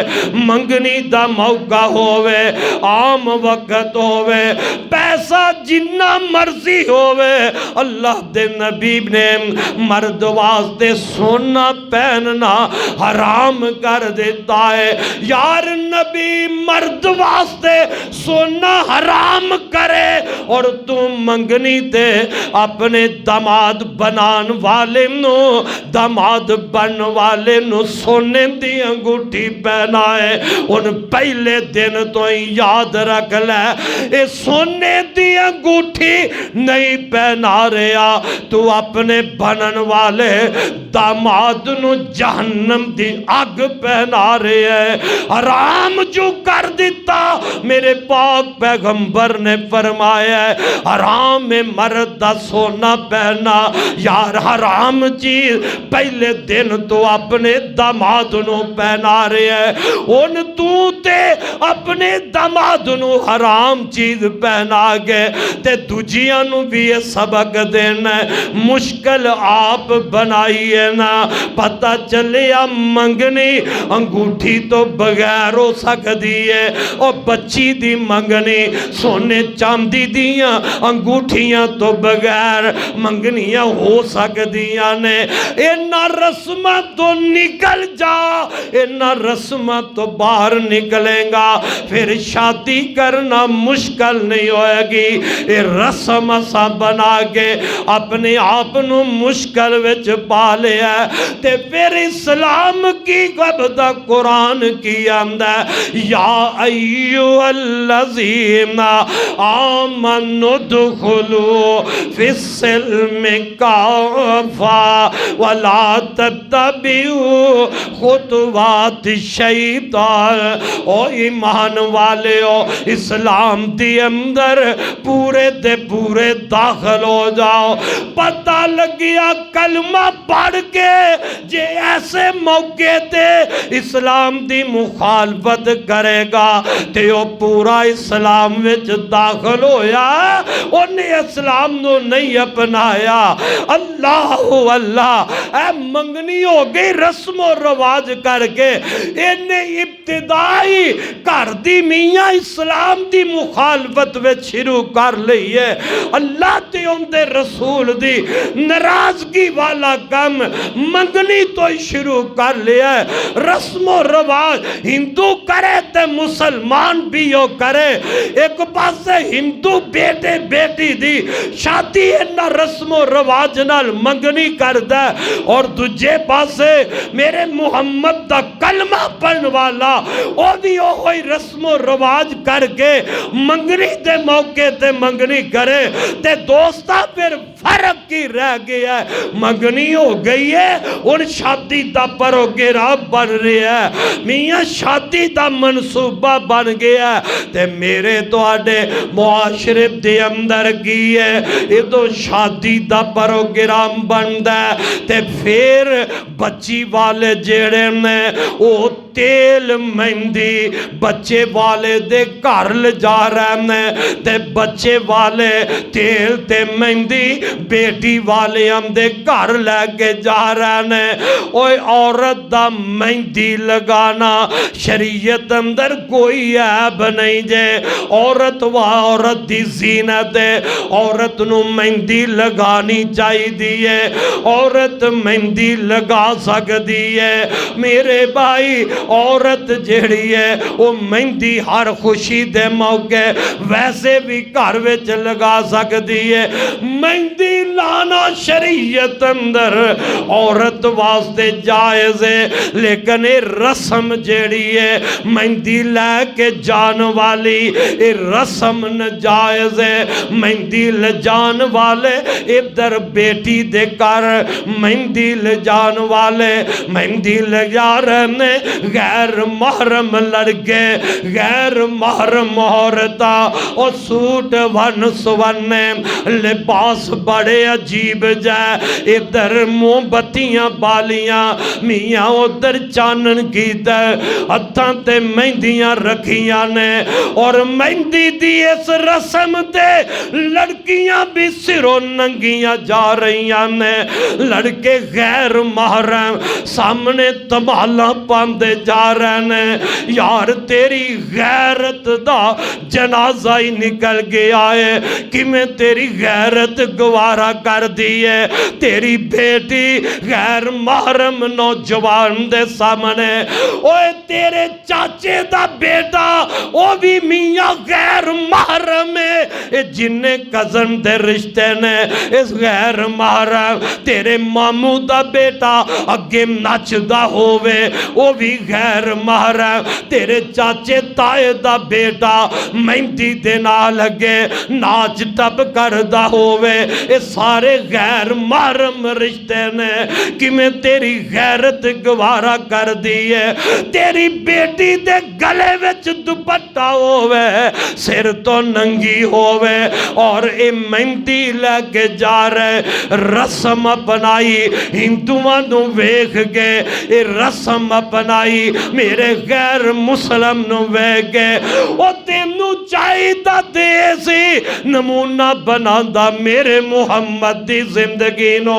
मंगनी दा मौका होवे आम वक्त होवे पैसा जिन्ना मर्जी होवे अल्लाह दे नबी ने मर्द वास्ते सोना पहनना हराम कर देता है। यार नबी मर्द वास्ते सोना हराम करे और तू मंगनी ते अपने दामाद बनान वाले नो दामाद बन वाले नो सोने दी अंगूठी पहनाए उन पहले दिन तो ही याद रख ले ये सोने दी अंगूठी नहीं पहना रहा तू अपने बनन वाले दामाद नु जहन्नम दी अग पहना रहे है। हराम जो कर दिता मेरे पाक पैगंबर ने फरमाया हराम में मर्द दा सोना पहना। यार हराम चीज पहले दिन तो अपने दामाद नु पहना रहे है उन तू ते अपने दामाद नु हराम चीज पहना के ते दूजियां नु भी ये सबक देना मुश्किल आप बनाई है ना। पता चलिया मंगनी अंगूठी तो बगैर हो सकती है और बच्ची दी मंगनी सोने चांदी दियां अंगूठियां तो बगैर मंगनियां हो सकदियां ने। इन्हां रस्मां तो निकल जा इन्हां रस्मां तो बाहर निकलेगा फिर शादी करना मुश्किल नहीं होएगी। ये रस्म असा बना के अपने आप नू मुश्किल विच पा लिया ते फिर इस्लाम की गबदा कुरान की आंदा या अय्युहल्लज़ीना आमनु दुखुलू फिस्सिल्मि काफ़ा वला तत्तबिऊ खुतवाति शैतान। ओ ईमान वाले हो इस्लाम दी अंदर पूरे दे पूरे दाखिल हो जाओ। पता लग गया कलमा पढ़ के जे ऐसे मौके ते इस्लाम दी मुखालफत करेगा ते वो पूरा इस्लाम विच दाखिल होया उन्हें इस्लाम नो नहीं अपनाया। अल्लाह अल्लाह ऐ मंगनी हो गई रस्म और रवाज करके इन्हें इब्तिदाई घर दी मियाँ इस्लाम दी मुखालफत विच शुरू कर ली है। अल्लाह ते उनदे रसूल दी नाराजगी वाला काम मंगनी तो ही शुरू कर लिया है। रस्म और रवाज हिंदू करे ते मुसलमान भी यो करे। एक पासे हिंदू बेटे बेटी दी शादी इन्ना रस्म और रवाज नाल मंगनी करदा और दूजे पासे मेरे मुहम्मद दा कलमा पढ़न वाला वो भी ओही रस्म और रवाज करके मंगनी दे मौके ते मंगनी करे ते दोस्ता फिर फर्क ही रह गया, मंगनी हो गई है, हुण शादी का प्रोग्राम बन रहा है, मियाँ शादी का मनसूबा बन गया। ते मेरे तुहाडे मुआशरे दे अंदर की है, इदों शादी का प्रोग्राम बनता ते फिर बच्ची वाले जेड़े ने वो तेल मेहंदी बच्चे वाले दे घर ले जा रहे ने, ते बच्चे वाले तेल ते मेहंदी बेटी वाले आंदे घर लैके जा रहे ने। ओए औरत दा मेहंदी लगाना शरीयत अंदर कोई ऐब नहीं जे, औरत व औरत दी जीनत है, औरत नू मेहंदी लगानी चाहिए, औरत मेहंदी लगा सकती है। मेरे भाई औरत जेड़ी है वो मेहंदी हर खुशी दे मौके वैसे भी घर विच लगा सकती है। मेहंदी लाना शरीयत अंदर औरत वास्ते जायज़ है, लेकिन ये रस्म जेड़ी है मेहंदी लैके जान वाली ये रस्म नाजायज़ है। मेहंदी ले जान वाले इधर बेटी दे घर मेहंदी ले जान वाले मेहंदी ले जा रहे ने, गैर महरम लड़के गैर महरम औरता और सूट वन सुवने लिबास बड़े अजीब जाए, इधर मोमबत्तियां बालियां मियाँ उधर चानन कीता, हत्थां ते मेहंदियां रखियां ने और मेहंदी दी इस रस्म ते लड़कियां भी सिरों नंगियां जा रही ने, लड़के गैर महरम सामने तमाला पांदे जा रहे ने। यार तेरी गैरत दा जनाजा ही निकल गया है, किमें तेरी गैरत गवारा कर दी है, तेरी बेटी गैर महरम नौजवान दे सामने। ओए तेरे चाचे दा बेटा वो भी मियाँ गैर महरम है, जिन्ने कजन दे रिश्ते ने इस गैर महरम। तेरे मामू दा बेटा अगे नचदा होवे वो भी गैर महरम, तेरे चाचे ताए दा बेटा मेहंदी दे नाल लगे नाच टप करदा होवे, ये सारे गैर महरम रिश्ते ने, किमें तेरी गैरत गवारा कर दी है। तेरी बेटी दे गले विच दुपट्टा होवे, सिर तो नंगी होवे और ये मेहंदी लैके जा रहे, रस्म अपनाई हिंदुआं नू वेख के ये रस्म अपनाई, मेरे गैर मुसलम नू वेख के ओ तेनू चाहिदा देसी नमूना बनांदा मेरे मुहम्मद दी जिंदगी नो,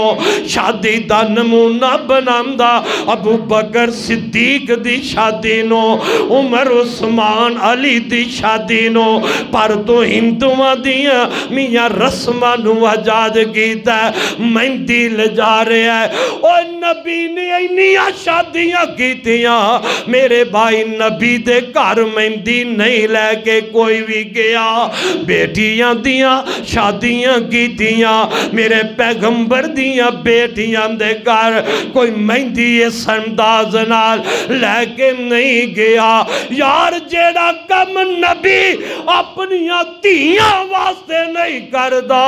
शादी दा नमूना बनांदा अबू बकर सिद्दीक दी शादी नो, उमर उस्मान अली दी शादी नो, पर तो हिंदुआं दियां मियाँ रस्मां नू आजाद कीता, मेहंदी ले जा रहा है। ओ नबी ने इन्नियां शादियां कीतियां, मेरे भाई नबी दे घर मेहंदी नहीं लैके कोई भी गया, बेटियां दियां शादियां कीतियां, मेरे पैगंबर दियां बेटियां दे घर कोई मेहंदी इस अंदाज नाल लैके नहीं गया। यार जेड़ा कम नबी अपनियां धीयां वास्ते नहीं करदा,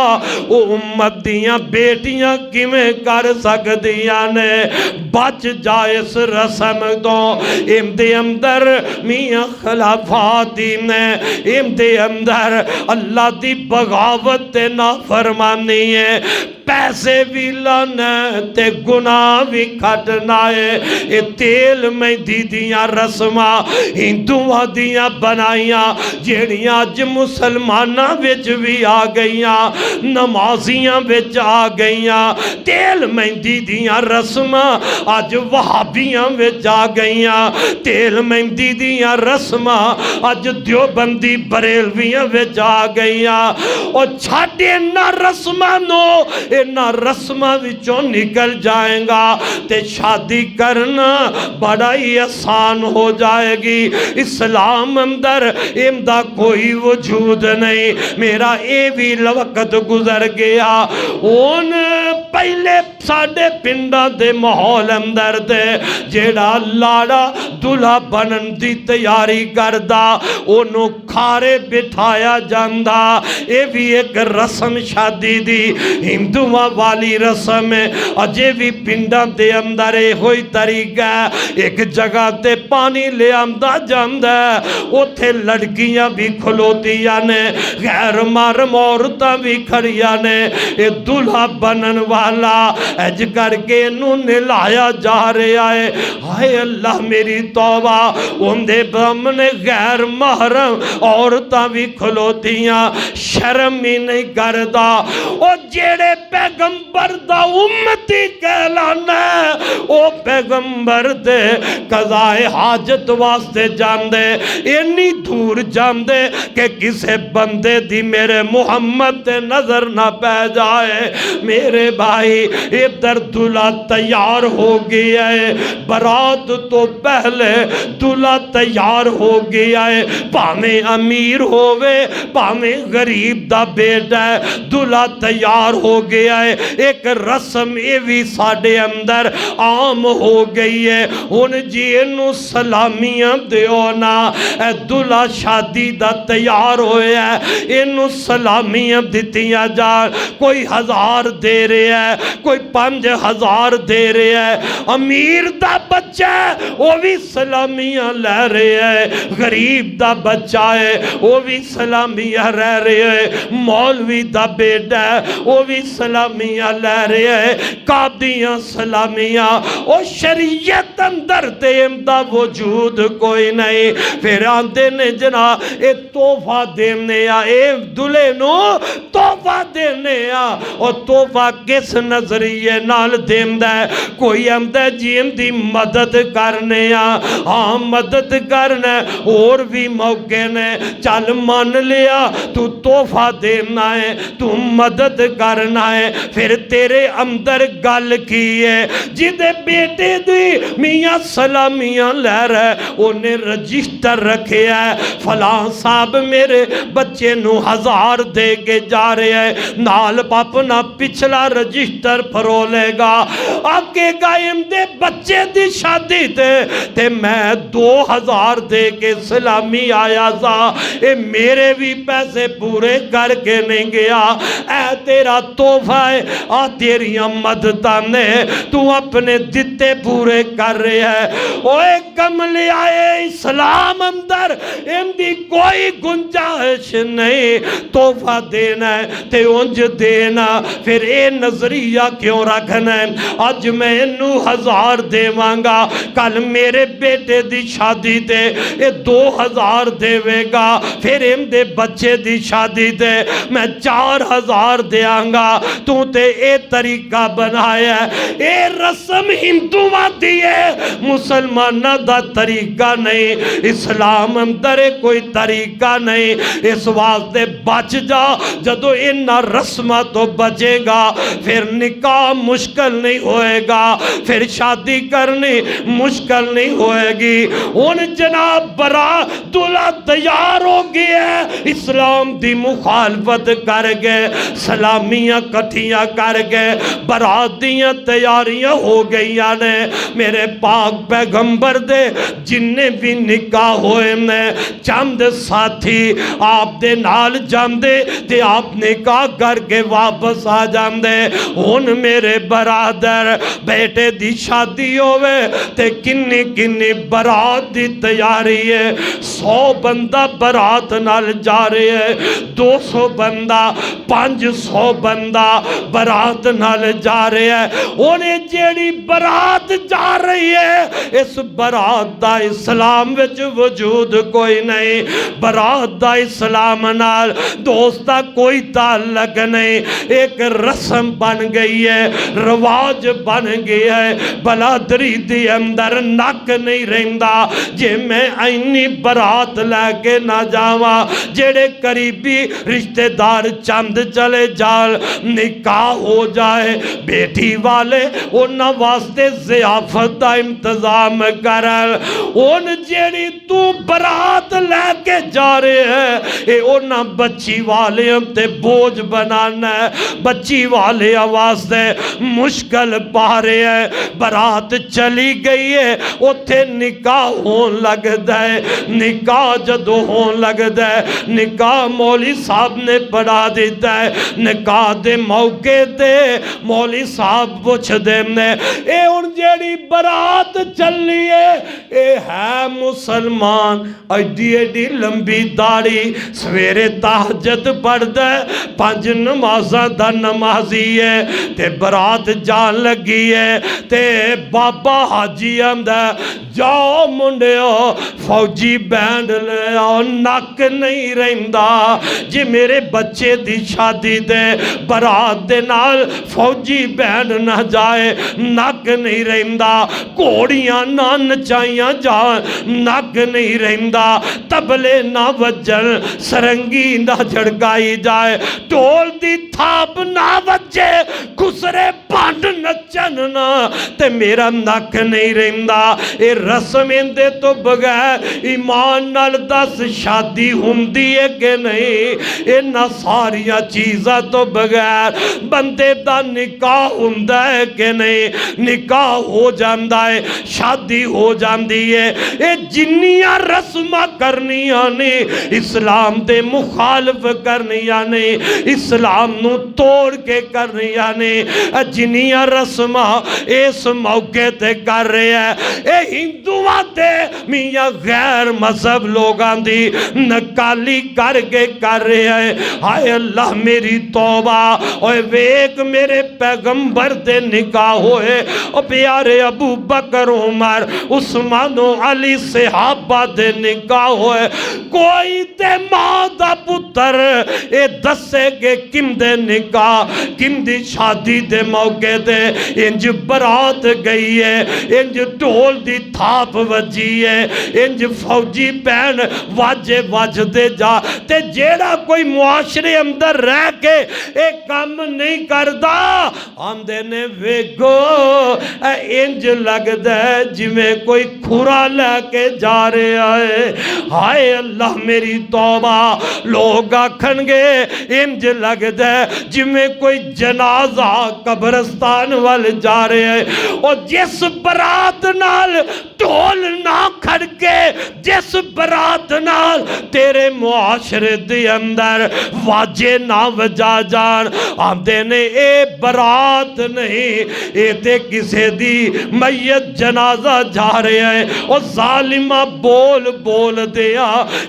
वो उम्मत दियां बेटियां किवें कर सकदियां ने। बच जा इस रस्म तो, इमदे अंदर मियाँ खिलाफत ने, इमदे अंदर अल्लाह दी बगावत ते नाफरमानी है, पैसे भी लाना ते गुनाह भी खटना है। ये तेल मेहंदी दियां रस्मां हिंदुआं दियां बनाइयां जेड़ियां अज मुसलमानां विच भी आ गईयां, नमाजियां विच आ गईयां, तेल मेहंदी दियां रस्मां अज वहाबियां विच आ गईयां, तेल मेहंदी दियां रस्मां अज देवबंदी बरेलवियां विच आ गईयां। और छड्ड इन्हां रस्मां नूं, इन्हां रस्मां विचों निकल जाएगा ते शादी करना बड़ा ही आसान हो जाएगी। इस्लाम अंदर इनका कोई वजूद नहीं। मेरा ये भी वक्त गुजर गया। हुण पहले साडे पिंडां दे माहौल अंदर दे जेड़ा लाड़ा दुल्हा बनन दी तैयारी करदा, ओनू खारे बिठाया जांदा। ये भी एक रस्म शादी दी हिंदुआं वाली रस्म है। अजे भी पिंडां दे अंदर इहो ही तरीका है। एक जगह ते पानी ले आंदा जांदा, उत्थे लड़कियां भी खलोतियां ने, गैर महरम औरतां भी खड़ियां ने। ये दूल्हा बनन वाला अज करके इनू निलाया जा रहा है। हाय अल्लाह मेरी तौबा, उनके सामने गैर महरम औरतां भी खलोतियां, शर्म ही नहीं करता। और जेड़े पैगंबर दा उम्मती कहलाना, ओ पैगंबर दे कज़ाए हाजत वास्ते जांदे, इन्नी दूर जांदे कि किसे बंदे दी मेरे मुहम्मद ते नजर ना पै जाए। मेरे भाई इधर दूल्हा तैयार हो गया है, बारात तो पहले दूल्हा तैयार हो गया है। भावें अमीर होवे भावें गरीब दा बेटा है, दूल्हा तैयार हो गया है। एक रस्म ये भी साडे अंदर आम हो गई है। हुण जी इनू सलामियां दिओ ना, दूल्हा शादी दा तैयार होया है, इनू सलामियां दित्तियां जा। कोई 1000 दे रहा है, कोई 5000 दे रहा है। अमीर दा बच्चा है वो भी सलामियां ले रहा है, गरीब दा बच्चा है वो भी सलामियां रह रहा है, मौलवी दा बेटा है वो भी सलामियां ले रहा है। कादियां सलामियां, ओ शरीयत अंदर ते इमदा वजूद कोई नहीं। फिर आंदे ने जना ये तोहफा देने आ, ए दुल्हे नू तोहफा देने आ। और तोहफा किस नजरिए नाल देंदा है? कोई आंदा जी इनदी मदद करने आ, हाँ मदद करना, और भी मौके ने, चल मान लिया तू तोहफा देना है, तू मदद करना है। फिर तेरे अंदर गल की है? जिदे बेटे दी मियाँ सलामियां लै रहा, उन्हें रजिस्टर रखे है, फलां साहब मेरे बच्चे नू 1000 दे के जा रहे हैं, नाल अपना पिछला रजिस्टर फरोलेगा, आकेगा इनदे बच्चे दी शादी ते मैं 2000 दे के सलामी आया सा, ये मेरे भी पैसे पूरे करके नहीं गया। ऐ तेरा तोहफा है, आ तेरियां मददां ने, तू अपने दिते पूरे कर रहा है। ओए कमले आए इस्लाम अंदर इनकी कोई गुंजाइश नहीं। तोहफा देना है ते उंज देना, फिर ये नजरिया क्यों रखना है? अज मैं इनू 1000 देवांगा, कल मेरे बेटे दी शादी ते ये 2000 देवेगा, फिर इनदे बच्चे दी शादी ते मैं 4000 देंगा। तू ते ये तरीका बनाया, ये रस्म हिंदुआं दी है, मुसलमाना दा तरीका नहीं। इस्लाम अंदर कोई तरीका नहीं। इस वास्ते बच जा, जदों इन्हां रस्मां तो बचेगा फिर निकाह मुश्किल नहीं होएगा, फिर शादी करनी मुश्किल नहीं होएगी। हुण जनाब बरा दूल्हा तैयार हो गया है, इस्लाम दी मुखालफत कर गए, सलामियां कट्ठियां कर गए, बरात दियां तैयारियां हो गई ने। मेरे पाक पैगंबर दे जिन्ने भी निकाह होए ने, चंद साथी आप दे नाल जांदे ते आप निकाह करके वापस आ जांदे। हुण मेरे बरादर बेटे दी शादी होवे ते किन्नी किन्नी बरात दी तैयारी है। 100 बंदा बरात नाल जा रहे है, 200 बंदा, 500 बंदा बरात नाल जा रहे है। उन्हें जेड़ी बरात जा रही है, इस बरात दा इस्लाम विच वजूद कोई नहीं। बरात दा इस्लाम नाल दोस्ता कोई ताल्लुक नहीं, एक रस्म बन गई है, रिवाज बन गया है। बलादरी दे अंदर नक नहीं रहिंदा जे मैं इन्नी बरात लैके ना जावा। जेड़े करीबी रिश्तेदार चंद चले जाल, निकाह हो जाए, बेटी वाले उन्हां वास्ते ज़ियाफत दा इंतजाम करल। उन जेड़ी तू बरात लैके जा रहे है, ये उन्हां बच्ची वाले ते बोझ बनाना है, बच्ची वाले वास्ते मुश्किल पा रहे है। बरात चली गई है, उत्थे निकाह होन लगदा है। निकाह जदों होने लगता है, निकाह मौली साहब ने पढ़ा दिता है। निकाह दे मौके ते मौली साहब पुछदे ने ए हुण जेड़ी बरात चली है मुसलमान, एडी एडी लंबी दाढ़ी, सवेरे तहज्जुद पढ़दा, 5 नमाज़ां दा नमाजी है, ते बरात जान लगी है, ते बाबा हाजी आंदा जाओ मुंडियो फौजी बैंड ले आओ, नक नहीं रहिंदा जे मेरे बच्चे दी शादी दे बरात दे नाल फौजी बैंड ना जाए, नक नहीं रहिंदा, घोड़ियां ना नचाइयां जान, नक नहीं रहिंदा, तबले ना वजन, सरंगी ना झड़काई जाए, ढोल दी थाप ना वजे, खुसरे भंड नचन ना, ते मेरा नक नहीं रहिंदा। ए रस्म इंदे तो बगैर ईमान नाल दस शादी हुंदी है कि नहीं? इन्हां सारियां चीज़ां तो बगैर बंदे दा निकाह हुंदा है कि नहीं? निकाह हो जांदा है, शादी हो जाती है। ये जिन्नियां रस्मां करनियां ने इस्लाम दे मुखालफ करनियां ने, इस्लाम नू तोड़ के करनियां ने, जिन्नियां रस्मां इस मौके ते कर रहे हैं ये हिंदुआं दे मियां गैर मजहब लोगां दी नकाली करके कर रहे हैं। हाय अल्लाह मेरी तौबा, ओए वेख मेरे पैगंबर दे निकाह होए, ओ प्यारे अबू बकर उमर उस्मान अली सहाबा दे निकाह होए, कोई ते मां दा पुत्र ए दसे के किंदे निकाह किंदी शादी दे मौके ते इंज बरात गई है, इंज ढोल दी थाप वजी है, इंज फौजी भैन वाजे वजदे जा, ते जेड़ा कोई मुआशरे अंदर रह के एक काम नहीं करदा आंदे ने वेखो इंज लगदा है जिवें कोई खुरा लैके जा रहा है। हाय अल्लाह मेरी तौबा, लोग आखणगे इंज लगदा है जिवें कोई जनाजा कब्रस्तान वाल जा रहा है। और जिस बरात नाल ढोल ना खड़के, जिस बरात नाल तेरे मुआशरे दे अंदर वाजे ना वजा जान, आंदे ने ए बरात नहीं, ए ते किसे दी मैयत जनाजा जा रहा है। और जालिमा बोल बोल दिया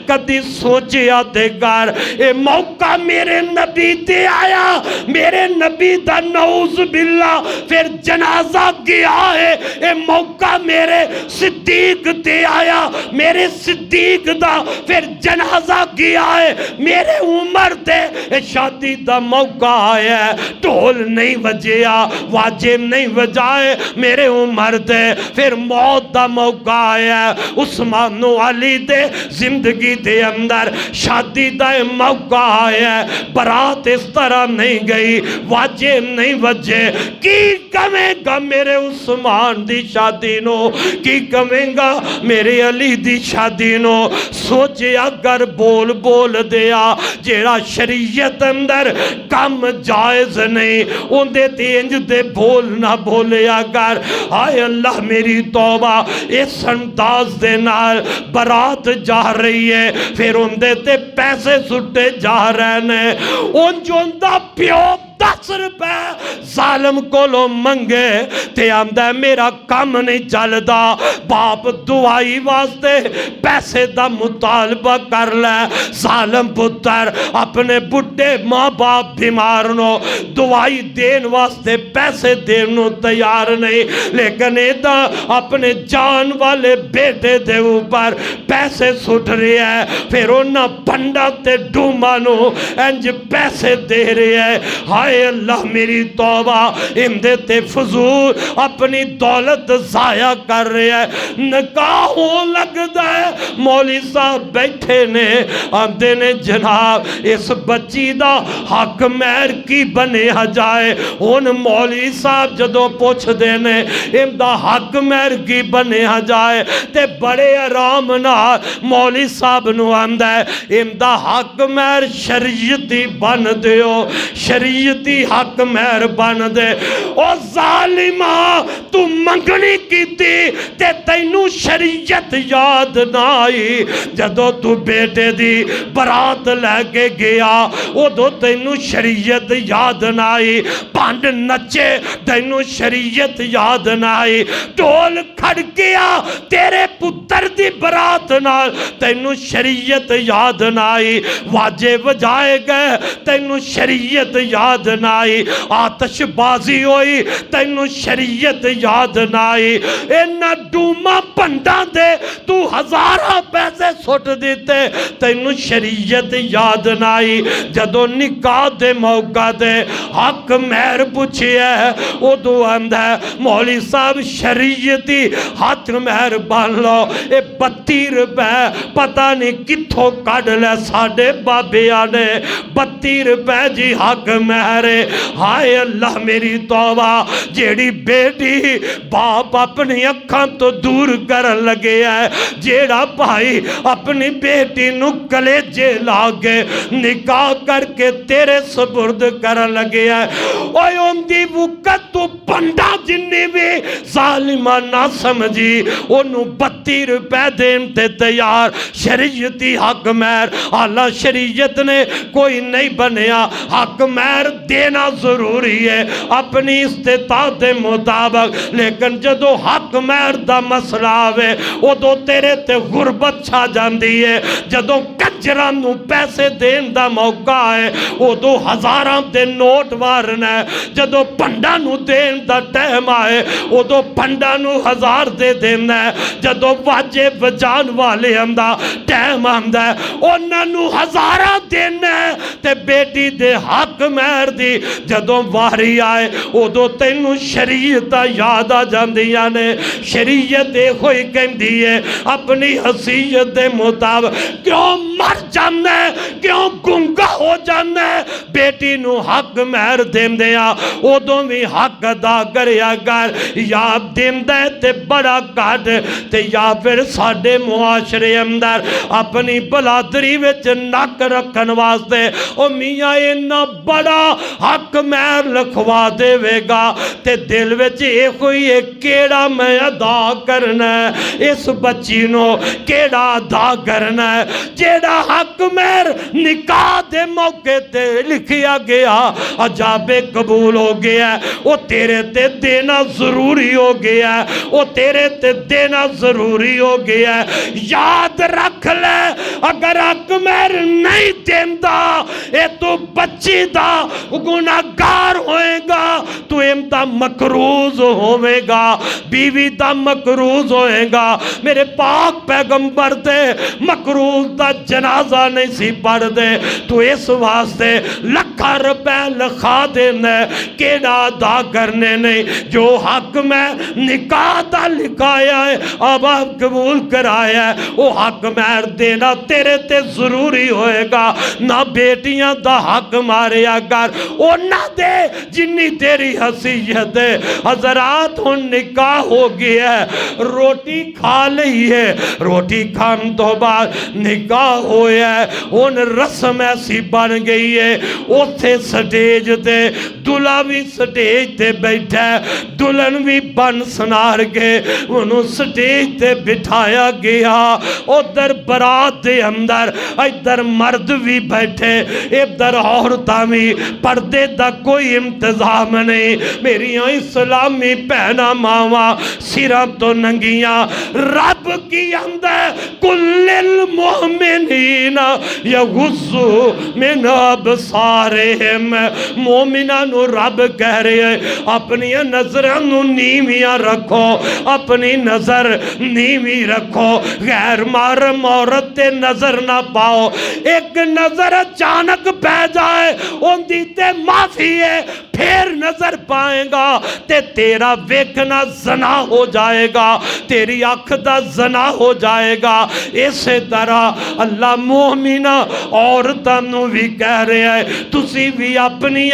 कदी सोचिया ते कर, ए मौका मेरे नबी ते आया, मेरे नबी दा नऊज बिल्ला फिर जनाजा गया है, ए मौका मेरे सिद्दीक ते आया, मेरे सिद्दीक दा फिर जनाजा गया है, मेरे उमर ते शादी दा मौका आया, ढोल नहीं वजया, वाजे नहीं वजाए, मेरे उमर ते फिर मौत दा मौका आया, उस्मान अली दे जिंदगी दे अंदर शादी दा मौका आया, बरात इस तरह नहीं गई, वाजे नहीं वजे, की कवेगा मेरे उस्मान दी शादी नो, की कवेगा मेरे अली दी शादी नो? सोचिया कर बोल बोल दिया, जेड़ा शरीयत अंदर कम जायज नहीं उन्दे ते इंज दे बोल ना बोलिया कर। हाय अल्लाह मेरी तौबा, इस अंदाज दे नाल बरात जा रही है, फिर उन्दे ते पैसे सुट्टे जा रहे ने, उंज उंदा प्यो 10 रुपए जालम कोलों मंगे ते आंदा मेरा काम नहीं चलदा, बाप दुआई वास्ते पैसे दा मुतालबा कर ले, जालम पुत्र अपने बुढ़े माँ बाप बीमार नो दुआई देन वास्ते पैसे देन नो तैयार नहीं, लेकिन इदा अपने जान वाले बेटे दे ऊपर पैसे सुट रहे है, फिर उन्हां पंडा ते डूमा नो इंज पैसे दे रहे है। हाय अल्लाह मेरी तौबा, इंदे ते फजूल अपनी दौलत जाया कर रहे है। निकाह हो लगदा है, मौली साहब बैठे ने, आंदे ने जनाब इस बच्ची दा हक महर की बनिया जाए। हुण मौली साहब जदों पुछदे ने इंदा हक महर की बनिया जाए ते बड़े आराम नाल बाद मौली साहब नूं आंदा है इंदा हक महर शरीयती बन दिओ, शरीयती हक महर बन दे। ओ जालिमा तू मंगनी कीती ते तैनू शरीयत याद ना आई, जदों तू बेटे दी बरात लैके गया उदों तैनू शरीयत याद ना आई, भंड नचे तैनू शरीयत याद ना आई, ढोल खड़किया तेरे पुत्र दी बरात नाल तैनू शरीयत याद ना आई, वाजे वजाए गए तैनू शरीयत याद ना आई, आतशबाजी होई तैनू शरीयत याद ना आई, इन्ना डूमा भंडा दे तू हजारां पैसे सुट दिते तैनू शरीयत याद ना आई, जदों निकाह दे मौका दे हक महर पुछिया उदों आंदा मौली साहब शरीयती हक महर बन लो। ये 32 रुपए पता नहीं कित्थों कढ़ लै साडे बाबिया ने, 32 रुपए जी हक महर। हाय अल्लाह मेरी तौबा, जेड़ी बेटी बाप अपनी अखां तो दूर कर लगे है, जेड़ा भाई अपनी बेटी नू कलेजे ला के निकाह करके तेरे सुपुर्द कर लगे है, ओए उनदी वक़्त तू पंडा जिन्नी भी जालिमा ना समझी ओनू 32 रुपए देन ते तैयार, शरीयती हक महर। आला शरीयत ने कोई नहीं बनया, हक महर देना जरूरी है अपनी इस्तेताअत के मुताबिक, लेकिन जदों हक महर दा मसला आवे उदों तेरे ते गुरबत छा जाती है, जदों कंजरां नू पैसे देन दा मौका है उदों हजारां दे नोट मारना, जदों भंडा नू देन दा टाइम आए उदों भंडा नू 1000 दे देना, जदों वाजे वजान वाले आंदा टाइम आंदा उन्हां नू हजारां देना, ते बेटी दे हक महर दी जदों वारी आए उदों तैनू शरीयत याद आ जांदियां ने। शरीयत होई कहंदी है अपनी हसीयत दे मुताबिक क्यों मर जाना है, क्यों गुंगा हो जाना है, बेटी नू हक महर देंदे आ उदों भी हक अदा करिया कर, या देंदा ते बड़ा घट ते या फिर साडे मुआशरे अंदर अपनी बलादरी विच नक रखन वास्ते ओ मियाँ इन्ना बड़ा हक महर लिखवा देवेगा ते दिल विच इहो ही है केड़ा मैं अदा करना है, इस बच्ची नू केड़ा अदा करना है, जेड़ा हक महर निकाह दे मौके ते लिखिया गया अजाबे कबूल हो गया, वो तेरे ते देना जरूरी हो गया, वो तेरे ते देना जरूरी हो गया। याद रख ले अगर हक महर नहीं देंदा ये तू बच्ची दा गुनाहगार होएगा, तू इमदा मकरूज होवेगा, बीवी दा मकरूज होएगा। मेरे पाक पैगंबर दे मकरूज दा जनाजा नहीं सी पढ़दे, तू इस वास्ते लखा रुपए लिखा देना केड़ा अदा करने नहीं, जो हक मैं निकाह दा लिखाया है अब आप कबूल कराया है वो हक महर देना तेरे ते जरूरी होएगा। ना बेटियां दा हक मारिया कर ओना दे जिन्नी तेरी हसीयत है। हजरात हुण निकाह हो गया है, रोटी खा ली है, रोटी खान तो बाद निकाह होया है, हुण रस्म ऐसी बन गई है उथे स्टेज ते दुल्हा भी स्टेज ते बैठा है, दुल्हन भी बन सनार के उन्होंने स्टेज ते बिठाया गया, उधर बरात दे अंदर इधर मर्द भी बैठे इधर औरतां भी, पर्दे दा कोई इंतजाम नहीं। मेरिया इस्लामी भैनां मावां सिरां तो नंगियां, रब की अंदर कुल्लिल मोमिनीना यगुस्सु मिन अबसारिहिम, मोमिना नू रब कह रहे अपनी नजरां नू नीवियां रखो, अपनी नजर नीवी रखो, गैर महरम औरत ते नजर ना पाओ। एक नजर अचानक पै जाए उनदी ते माफी है, फिर नजर पाएगा ते तेरा वेखना जना हो जाएगा, तेरी अख दा जना हो जाएगा। इसे तरह अल्लाह मोमिना औरतां नूं भी कह रहा है तुसी भी अपनी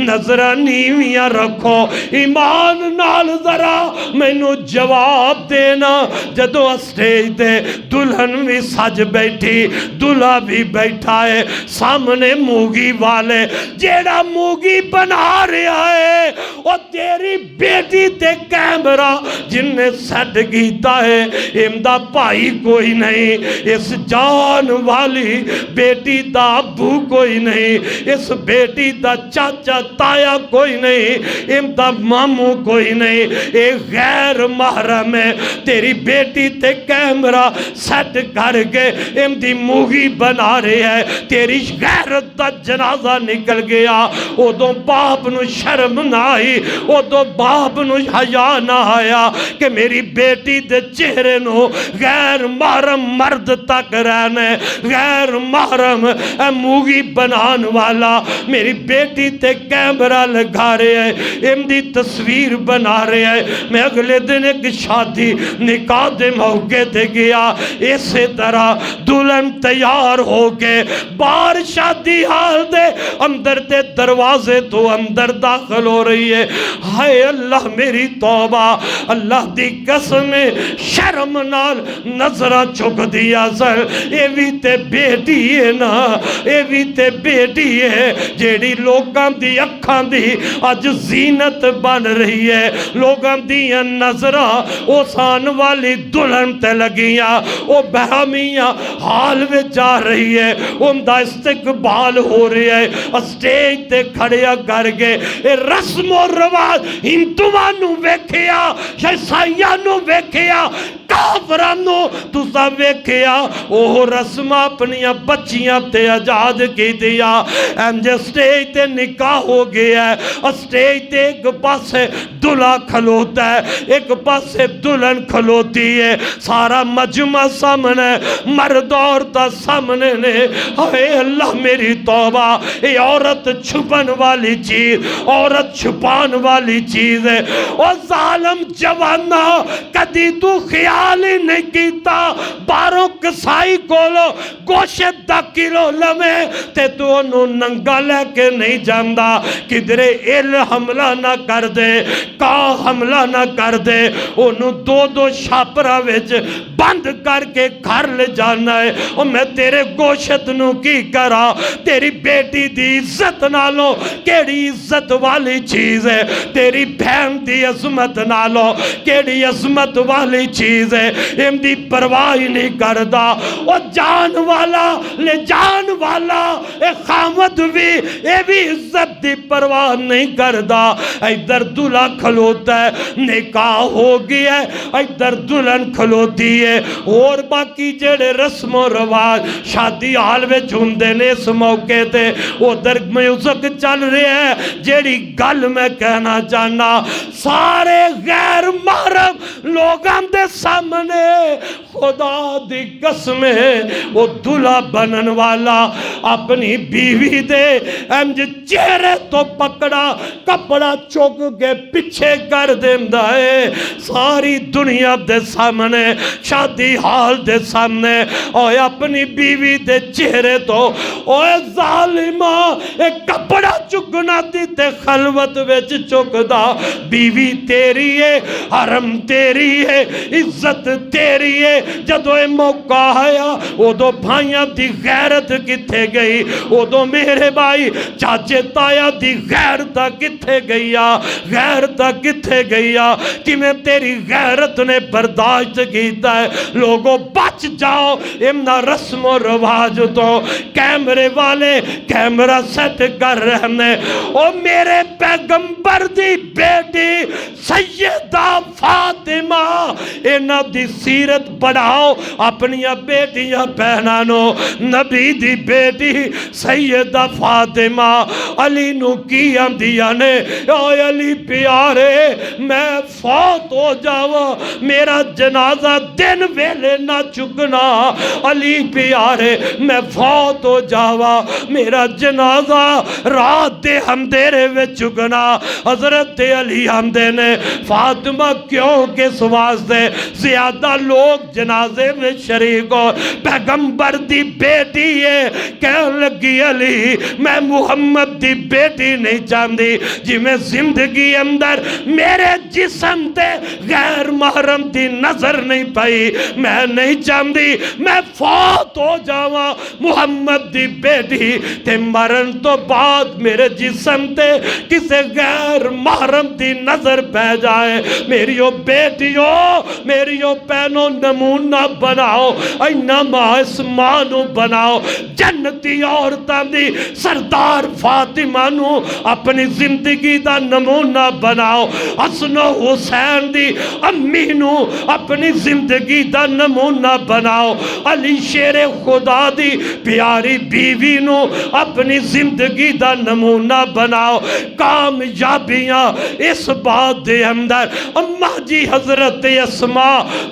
नजर नीवियां रखो। ईमान नाल जरा मैनू जवाब देना, जदों स्टेज ते दुल्हन भी सज बैठी, दूल्हा भी बैठा है, सामने मूगी वाले जेड़ा मूगी बना रहा है और तेरी बेटी ते कैमरा जिन्हें सेट किया है, इनका भाई कोई नहीं, इस जान वाली बेटी दा अबू कोई नहीं, इस बेटी दा चाचा ताया कोई नहीं, इनका मामू कोई नहीं, एक गैर महरम है। तेरी बेटी ते कैमरा सेट करके इनकी मूगी बना रहे है, तेरी गैरत दा जनाजा निकल गया। उदों बाप नूं शर्म ना आई, उदों बाप नूं हया ना आया कि मेरी बेटी दे चेहरे नूं गैर महरम मर्द तक रहने, गैर महरम मूगी बनाने वाला मेरी बेटी ते कैमरा लगा रहे है, इनकी तस्वीर बना रहे है। मैं अगले दिन एक शादी निकाह दे मौके ते गया, इसे तरह दुल्हन तैयार होके बाहर शादी हाल दे अंदर ते दरवाजे तो अंदर दाखिल हो रही है। हाय अल्लाह मेरी तौबा, अल्लाह दी कसम शर्म नाल नजरा चुक दिया सर, ये भी ते बेटी है ना, ये भी ते बेटी है जेड़ी लोगों दी अखां दी अज जीनत बन रही है। लोगों दी नजरा उस आने वाली दुल्हन ते लगियां, वो बहमियां हाल में जा रही है, उनका इस्तकबाल हो रहा है। स्टेज ते खड़िया करके रस्मो रिवाज हिंदुआं नूं वेखिया, ईसाइयां नूं वेखिया, काफरां नूं तुसां वेखिया, ओह रस्मां अपनियां बच्चियां ते आजाद कीतियां। इंज स्टेज ते निकाह हो गया है, स्टेज ते एक पासे दूल्हा खलोता है, एक पासे दुल्हन खलोती है, सारा मजमा सामने, मर्द औरतां सामने ने। हाय अल्लाह मेरी तौबा, ये औरत छुपन वाली चीज, औरत छुपान वाली चीज है। और जालिम जवाना कदी तू ख्याल ही नहीं कीता, बारों कसाई कोलो गोशत दा किलो लवे ते तू ओनू नंगा लेके नहीं जांदा, किधरे इल हमला ना कर दे, का हमला ना कर दे, ओनू दो दो छापरा विच बंद करके घर ले जाना है। और मैं तेरे गोशत नू की करा, तेरी बेटी दी इज्जत नालों केड़ी इज्जत वाली चीज है, तेरी बहन दी अजमत नालों केड़ी अजमत वाली चीज है, इनकी परवाह ही नहीं करता। और जान वाला ले जान वाला ए खामद भी, ये भी इज्जत की परवाह नहीं करता। इधर दूल्हा खलोता है, निकाह हो गया है, इधर दुल्हन खलोती है, और बाकी जेड़े रस्मो रिवाज शादी हाल में होंदे ने इस मौके ते उधर म्यूजिक चल रहा है। जेड़ी गल मैं कहना चाहना, सारे गैर महरम लोगों के सामने खुदा दी कसम वो दूल्हा बनन वाला अपनी बीवी दे इंज चेहरे तो पकड़ा कपड़ा चुक के पीछे कर देंदा है, सारी दुनिया दे सामने, शादी हाल दे सामने, और अपनी बीवी दे चेहरे तो ओए जालिमा एक कपड़ा चुकना दी ते खलवत विच चुकदा। बीवी तेरी है, हरम तेरी है, इज्जत तेरी है। जदों ये मौका आया उदों भाइयों की गैरत किथे गई, उदों मेरे भाई चाचे ताया की गैरत किथे गई आ, गैरत किथे गई आ, किवें तेरी गैरत ने बर्दाश्त किया है। लोगों बच जाओ इन्हां रस्मो रिवाज तो। कैमरे वाले कैमरा सेट कर रहे हैं। ओ मेरे पैगंबर दी बेटी सैयदा फातिमा इन्हां दी सीरत बढ़ाओ अपनियां बेटियां बहनां नो। नबी दी बेटी सैयदा फातिमा अली नू की आंदियां ने, ओ अली प्यारे मैं फौत हो जावा मेरा जनाजा दिन वेले ना चुकना। अली प्यारे मैं फौत हो जावा मेरा जनाजा रात दे अंधेरे में चुकना। हजरत अली आंदे ने फातिमा क्यों किस वास्ते ज्यादा लोग जनाजे में शरीक हो, पैगंबर दी बेटी है। कह लगी अली मैं मुहम्मद दी बेटी नहीं चाहती जिमें जिंदगी अंदर मेरे जिस्म ते गैर महरम दी नजर नहीं पाई, मैं नहीं चाहती मैं फौत हो जावा मुहम्मद दी बेटी ते मरण तो बाद मेरे जिस्म ते किसे गैर महरम दी नजर पै जाए। मेरी ओ बेटियो मेरी ओ भैनों नमूना बनाओ, इन्ना मास मां नू बनाओ जन्नती औरतां दी सरदार फातिमा नू अपनी जिंदगी दा नमूना बनाओ। हसन हुसैन दी अम्मी नू अपनी जिंदगी दा नमूना बनाओ। अली शेरे खुदा दी प्यारी बीवी नू अपनी जिंदगी दा नमूना बनाओ। कामयाबियां इस बात दे अंदर अम्मा जी हजरत अस्मा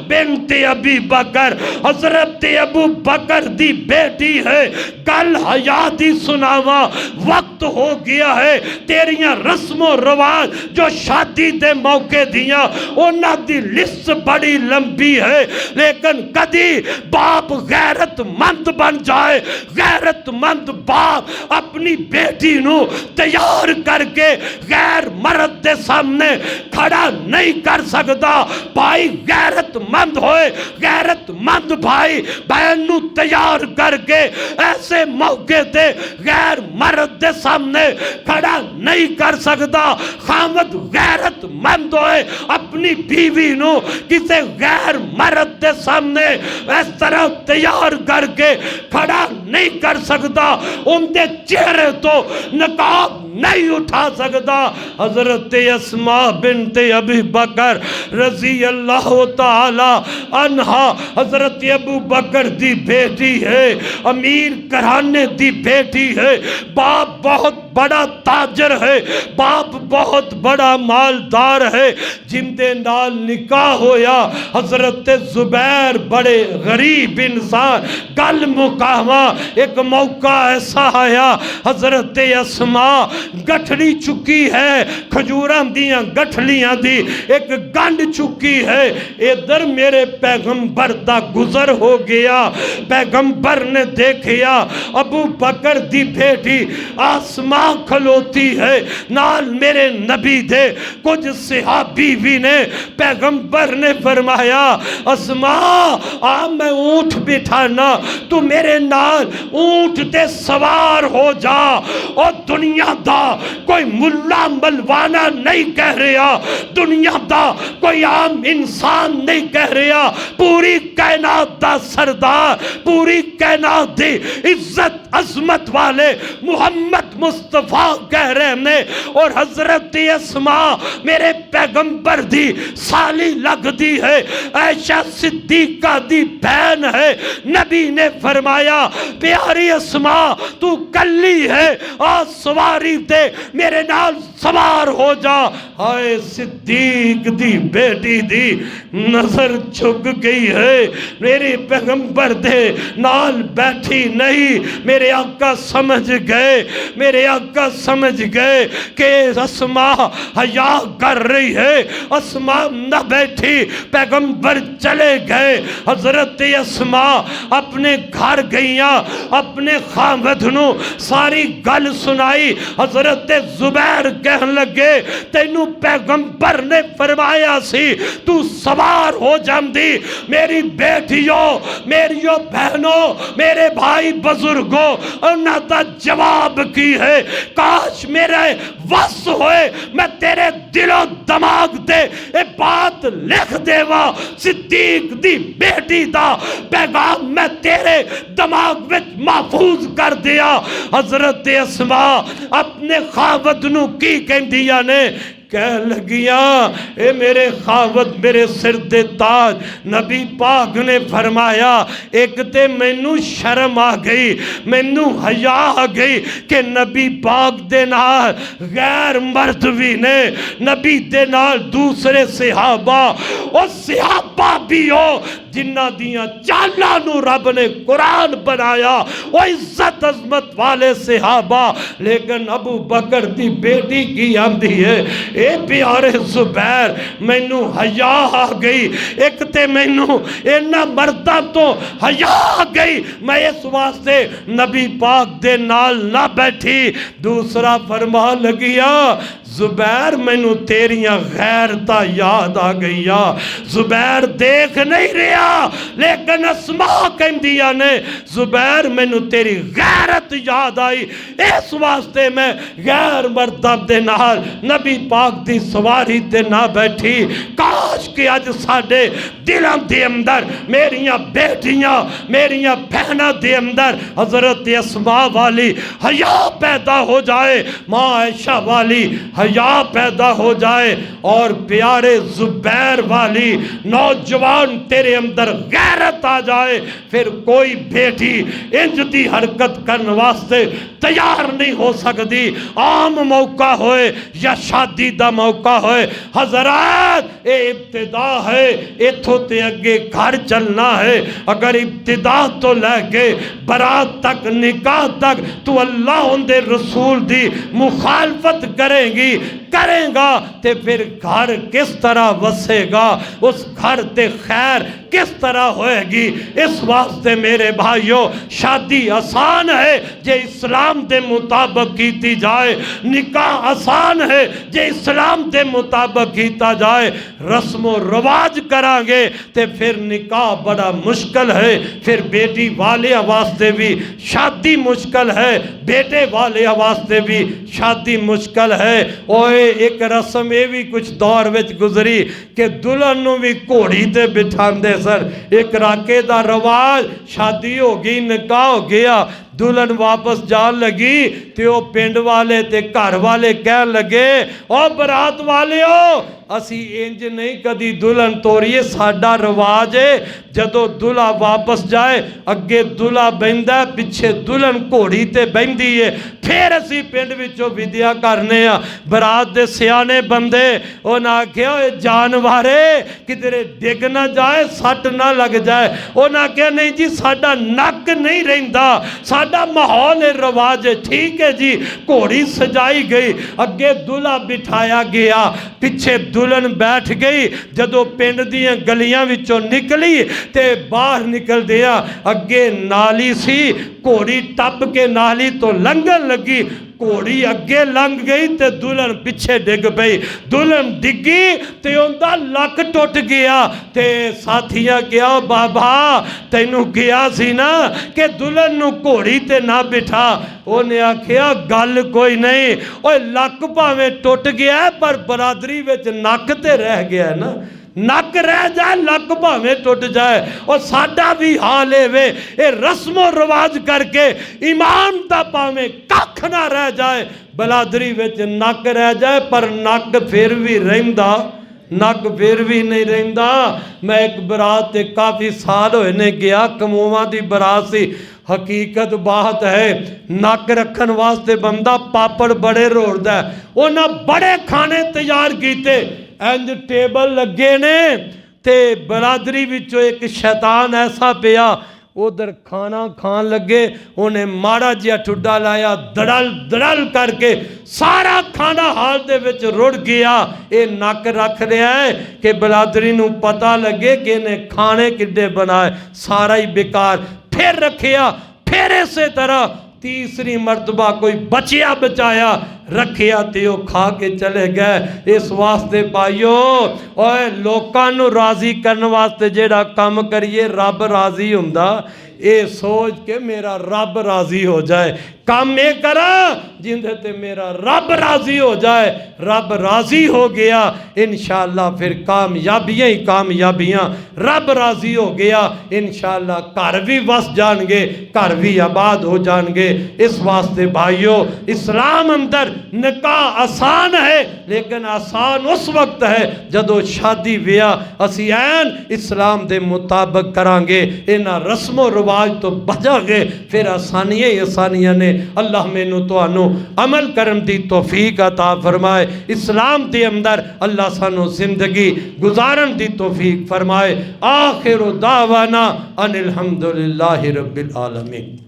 बिनते अबी बकर हजरत अबू बकर दी बेटी है। कल हयाती सुनावा वक्त हो गया है, तेरियां रस्मो रवाज जो शादी दे मौके दियां उन्हां दी लिस्ट बड़ी लंबी है, लेकिन कदी बाप गैरतमंद बन जाए, गैरतमंद बाप अपनी बेटी नू तैयार करके गैर मर्द दे सामने खड़ा नहीं कर सकता। भाई गैरतमंद होए, गैरतमंद भाई बहन नू तैयार करके ऐसे मौके ते गैर मर्द दे सामने खड़ा नहीं कर सकता। खामद गैरतमंद होए अपनी बीवी नू किसे गैर मर्द दे सामने इस तरह तैयार करके खड़ा नहीं कर सकता, उनके चेहरे तो नकाब नहीं उठा सकता। हजरत अस्मा बिनते अबी बकर रजी अल्लाह ताला अन्हा हजरत अबू बकर दी बेटी है, अमीर घराने दी बेटी है। बाप बहुत बड़ा ताजर है, बाप बहुत बड़ा मालदार है। जिंदे नाल निकाह होया हजरत जुबैर बड़े गरीब इंसान, गल मुकावा एक मौका ऐसा आया हजरत अस्मा गठड़ी चुकी है, खजूरां दियां गठलियां दी एक गंढ चुकी है। इधर मेरे पैगंबर दा गुजर हो गया, पैगंबर ने देखिया अबू बकर दी बेटी आसमां खलोती है, नाल मेरे नबी दे कुछ सहाबी भी ने। पैगंबर ने फरमाया अस्मा आ मैं ऊंट बिठाना, तू मेरे नाल ऊंट ते सवार हो जा। और दुनिया दा कोई मुल्ला मलवाना नहीं कह रहा, दुनिया दा कोई आम इंसान नहीं कह रहा, पूरी कायनात दा सरदार, पूरी कायनात दी इज्जत अजमत वाले मुहम्मद मुस्तफा कह रहे ने। और हजरत अस्मा मेरे पैगंबर दी साली लगती है, ऐशा सिद्दीका दी बहन है। नबी ने फरमाया प्यारी अस्मा तू कल्ली है, आ सवारी ते मेरे नाल सवार हो जा। हाय सिद्दीक दी बेटी दी नजर झुक गई है, मेरे पैगंबर दे नाल बैठी नहीं। मेरे आका समझ गए, मेरे आका समझ गए कि अस्मा हया कर रही है, अस्मा न बैठी। पैगंबर चले गए, हजरत अस्मा अपने घर गईया, अपने खामद नू सारी गल सुनाई। हजरत जुबैर कहन लगे तेनू पैगंबर ने फरमाया सी तू सवार हो जाती। मेरी बेटियों, मेरियो बहनों, मेरे भाई बुजुर्गों, उन्हां दा जवाब की है। काश मेरे वस होए मैं तेरे दिलो दिमाग दे ए बात लिख देवा, सिद्दीक दी बेटी दा पैगाम मैं तेरे दिमाग विच महफूज कर दिया। हजरत अस्मा अपने खावत नू की कहंदियां ने कह लगिया ए मेरे खावत मेरे सिर दे ताज। नबी पाक ने फरमाया एक ते मैनू शर्म आ गई, मैनू हया आ गई कि नबी पाक दे नाल गैर मर्द भी ने, नबी दे नाल दूसरे सिहाबा और सिहाबा भी हो जिन्हां दियां चालां नू रब ने कुरान बनाया, वो इज्जत अजमत वाले सिहाबा। लेकिन अबू बकर दी बेटी की आंदी है ए प्यारे जुबैर मैनू हया आ गई, एक ते मैनू इन्हां मर्दां तो हया आ गई, मैं इस वास्ते नबी पाक दे नाल ना बैठी। दूसरा फरमा लगिया जुबैर मैनू तेरियां गैरता याद आ गई आ। जुबैर देख नहीं रहा लेकिन अस्मा कहंदियां ने जुबैर मैनू तेरी गैरत याद आई, इस वास्ते मैं गैर मर्दां दे नाल नबी पाक दी सवारी ते ना बैठी। काश कि अज साडे दिलों दे अंदर मेरियां बेटियां मेरियां बहनां दे अंदर हजरत अस्मा वाली हया पैदा हो जाए, माँ आयशा वाली हया पैदा हो जाए और प्यारे जुबैर वाली नौजवान तेरे अंदर गैरत आ जाए। फिर कोई बेटी इंज दी हरकत करने वास्ते तैयार नहीं हो सकती। आम मौका होए या शादी दा मौका होए, हजरात ये इब्तिदा है, इथों ते अगे घर चलना है। अगर इब्तिदा तो लैके बरात तक निकाह तक तू अल्लाह उनके रसूल दी मुखालफत करेगा ते फिर घर किस तरह वसेगा, उस घर ते खैर किस तरह होएगी। इस वास्ते मेरे भाइयों शादी आसान है जे इस्लाम दे मुताबिक कीती जाए, निकाह आसान है जे इस्लाम दे मुताबिक कीता जाए। रस्मो रवाज करांगे ते फिर निकाह बड़ा मुश्किल है। फिर बेटी वाले वास्ते भी शादी मुश्किल है, बेटे वाले वास्ते भी शादी मुश्किल है। ओए एक रस्म ये भी कुछ दौर विच गुजरी कि दुल्हन नूं भी घोड़ी ते बिठांदे सन। एक राके दा रवाज, शादी हो गई निकाह हो गया, दुल्हन वापस जान लगी ते ओ पिंड वाले ते घर वाले कह लगे ओ बरात वाले हो असी इंज नहीं कदी दुल्हन तोरीए, साडा रवाज है जदों दुल्हा वापस जाए अगे दुल्हा बहिंदा पिछे दुल्हन घोड़ी ते बहिंदी है, फिर असी पिंड विचों विद्या करने आ। बरात दे सियाने बंदे उन्हें आख्या जानवारे किधरे डिग ना जाए, सट ना लग जाए। उन्हें आख्या नहीं जी साडा नक नहीं रहिंदा, साडा माहौल रवाज है। ठीक है जी, घोड़ी सजाई गई, अगे दुल्हा बिठाया गया, पिछे दुल्हन बैठ गई। जदों पिंड दियां गलियां विचों निकली ते बाहर निकलदिया अगे नाली सी, घोड़ी टप के नाली तो लंघन लगी, घोड़ी अगे लंघ गई ते दुल्हन पिछे डिग पई। दुल्हन डिगी ते उनका लक टुट गया ते साथियां कहा बाबा तैनू गया सी ना कि दुल्हन नू घोड़ी ते ना बिठा। उन्हें आखिया गल कोई नहीं, ओए लक भावें टुट गया पर बरादरी विच नक ते रह गया ना, नक रह जाए लक भावें टुट जाए। और साडा भी हाल है ये रस्मो रिवाज करके ईमान दा भावें कख ना रह जाए, बलादरी विच नक रह जाए पर नक फिर भी रहिंदा, नक फिर भी नहीं रहिंदा। मैं एक बरात ते काफ़ी साल होए ने गया, कमोवां दी बरात सी। हकीकत बात है नक रखन वास्ते बंदा पापड़ बड़े रोड़दा, उन्हां बड़े खाने तैयार कीते, इंज टेबल लगे ने ते बरादरी विचों एक शैतान ऐसा पिया उधर खाना खान लगे, उन्हें माड़ा जिहा ठुड्डा लाया, दड़ल दड़ल करके सारा खाना हाल दे विच रुड़ गया। ये नक रख रहा है कि बरादरी नूं पता लगे कि इन्हें खाने किड्डे बनाए, सारा ही बेकार। फिर रखिया, फिर इसे तरह तीसरी मरतबा कोई बचिया बचाया रखिया ते वो खा के चले गए। इस वास्ते भाइयों और लोकां नूं राजी करने वास्ते जेड़ा काम करिए रब राजी हुंदा, ये सोच के मेरा रब राजी हो जाए। काम ये करा जिंदे ते मेरा रब राजी हो जाए। रब राजी हो गया इंशाअल्लाह फिर कामयाबियां ही कामयाबियां। रब राजी हो गया इंशाअल्लाह घर भी वस जाएंगे, घर भी आबाद हो जाएंगे। इस वास्ते भाइयों इस्लाम अंदर निकाह आसान है, लेकिन आसान उस वक्त है जदों शादी विआह असी ऐन इस्लाम के मुताबिक करांगे, इन्हां रस्मो रिवाज तो बचांगे, फिर आसानियां ही आसानियां ने। अल्लाह मैनू तुहानू अमल करन दी तौफीक अता फरमाए। इस्लाम के अंदर अल्लाह सानू जिंदगी गुजारन दी तौफीक फरमाए। आखिर दावाना अनिल हम्दुलिल्लाहि रब्बिल आलमीन।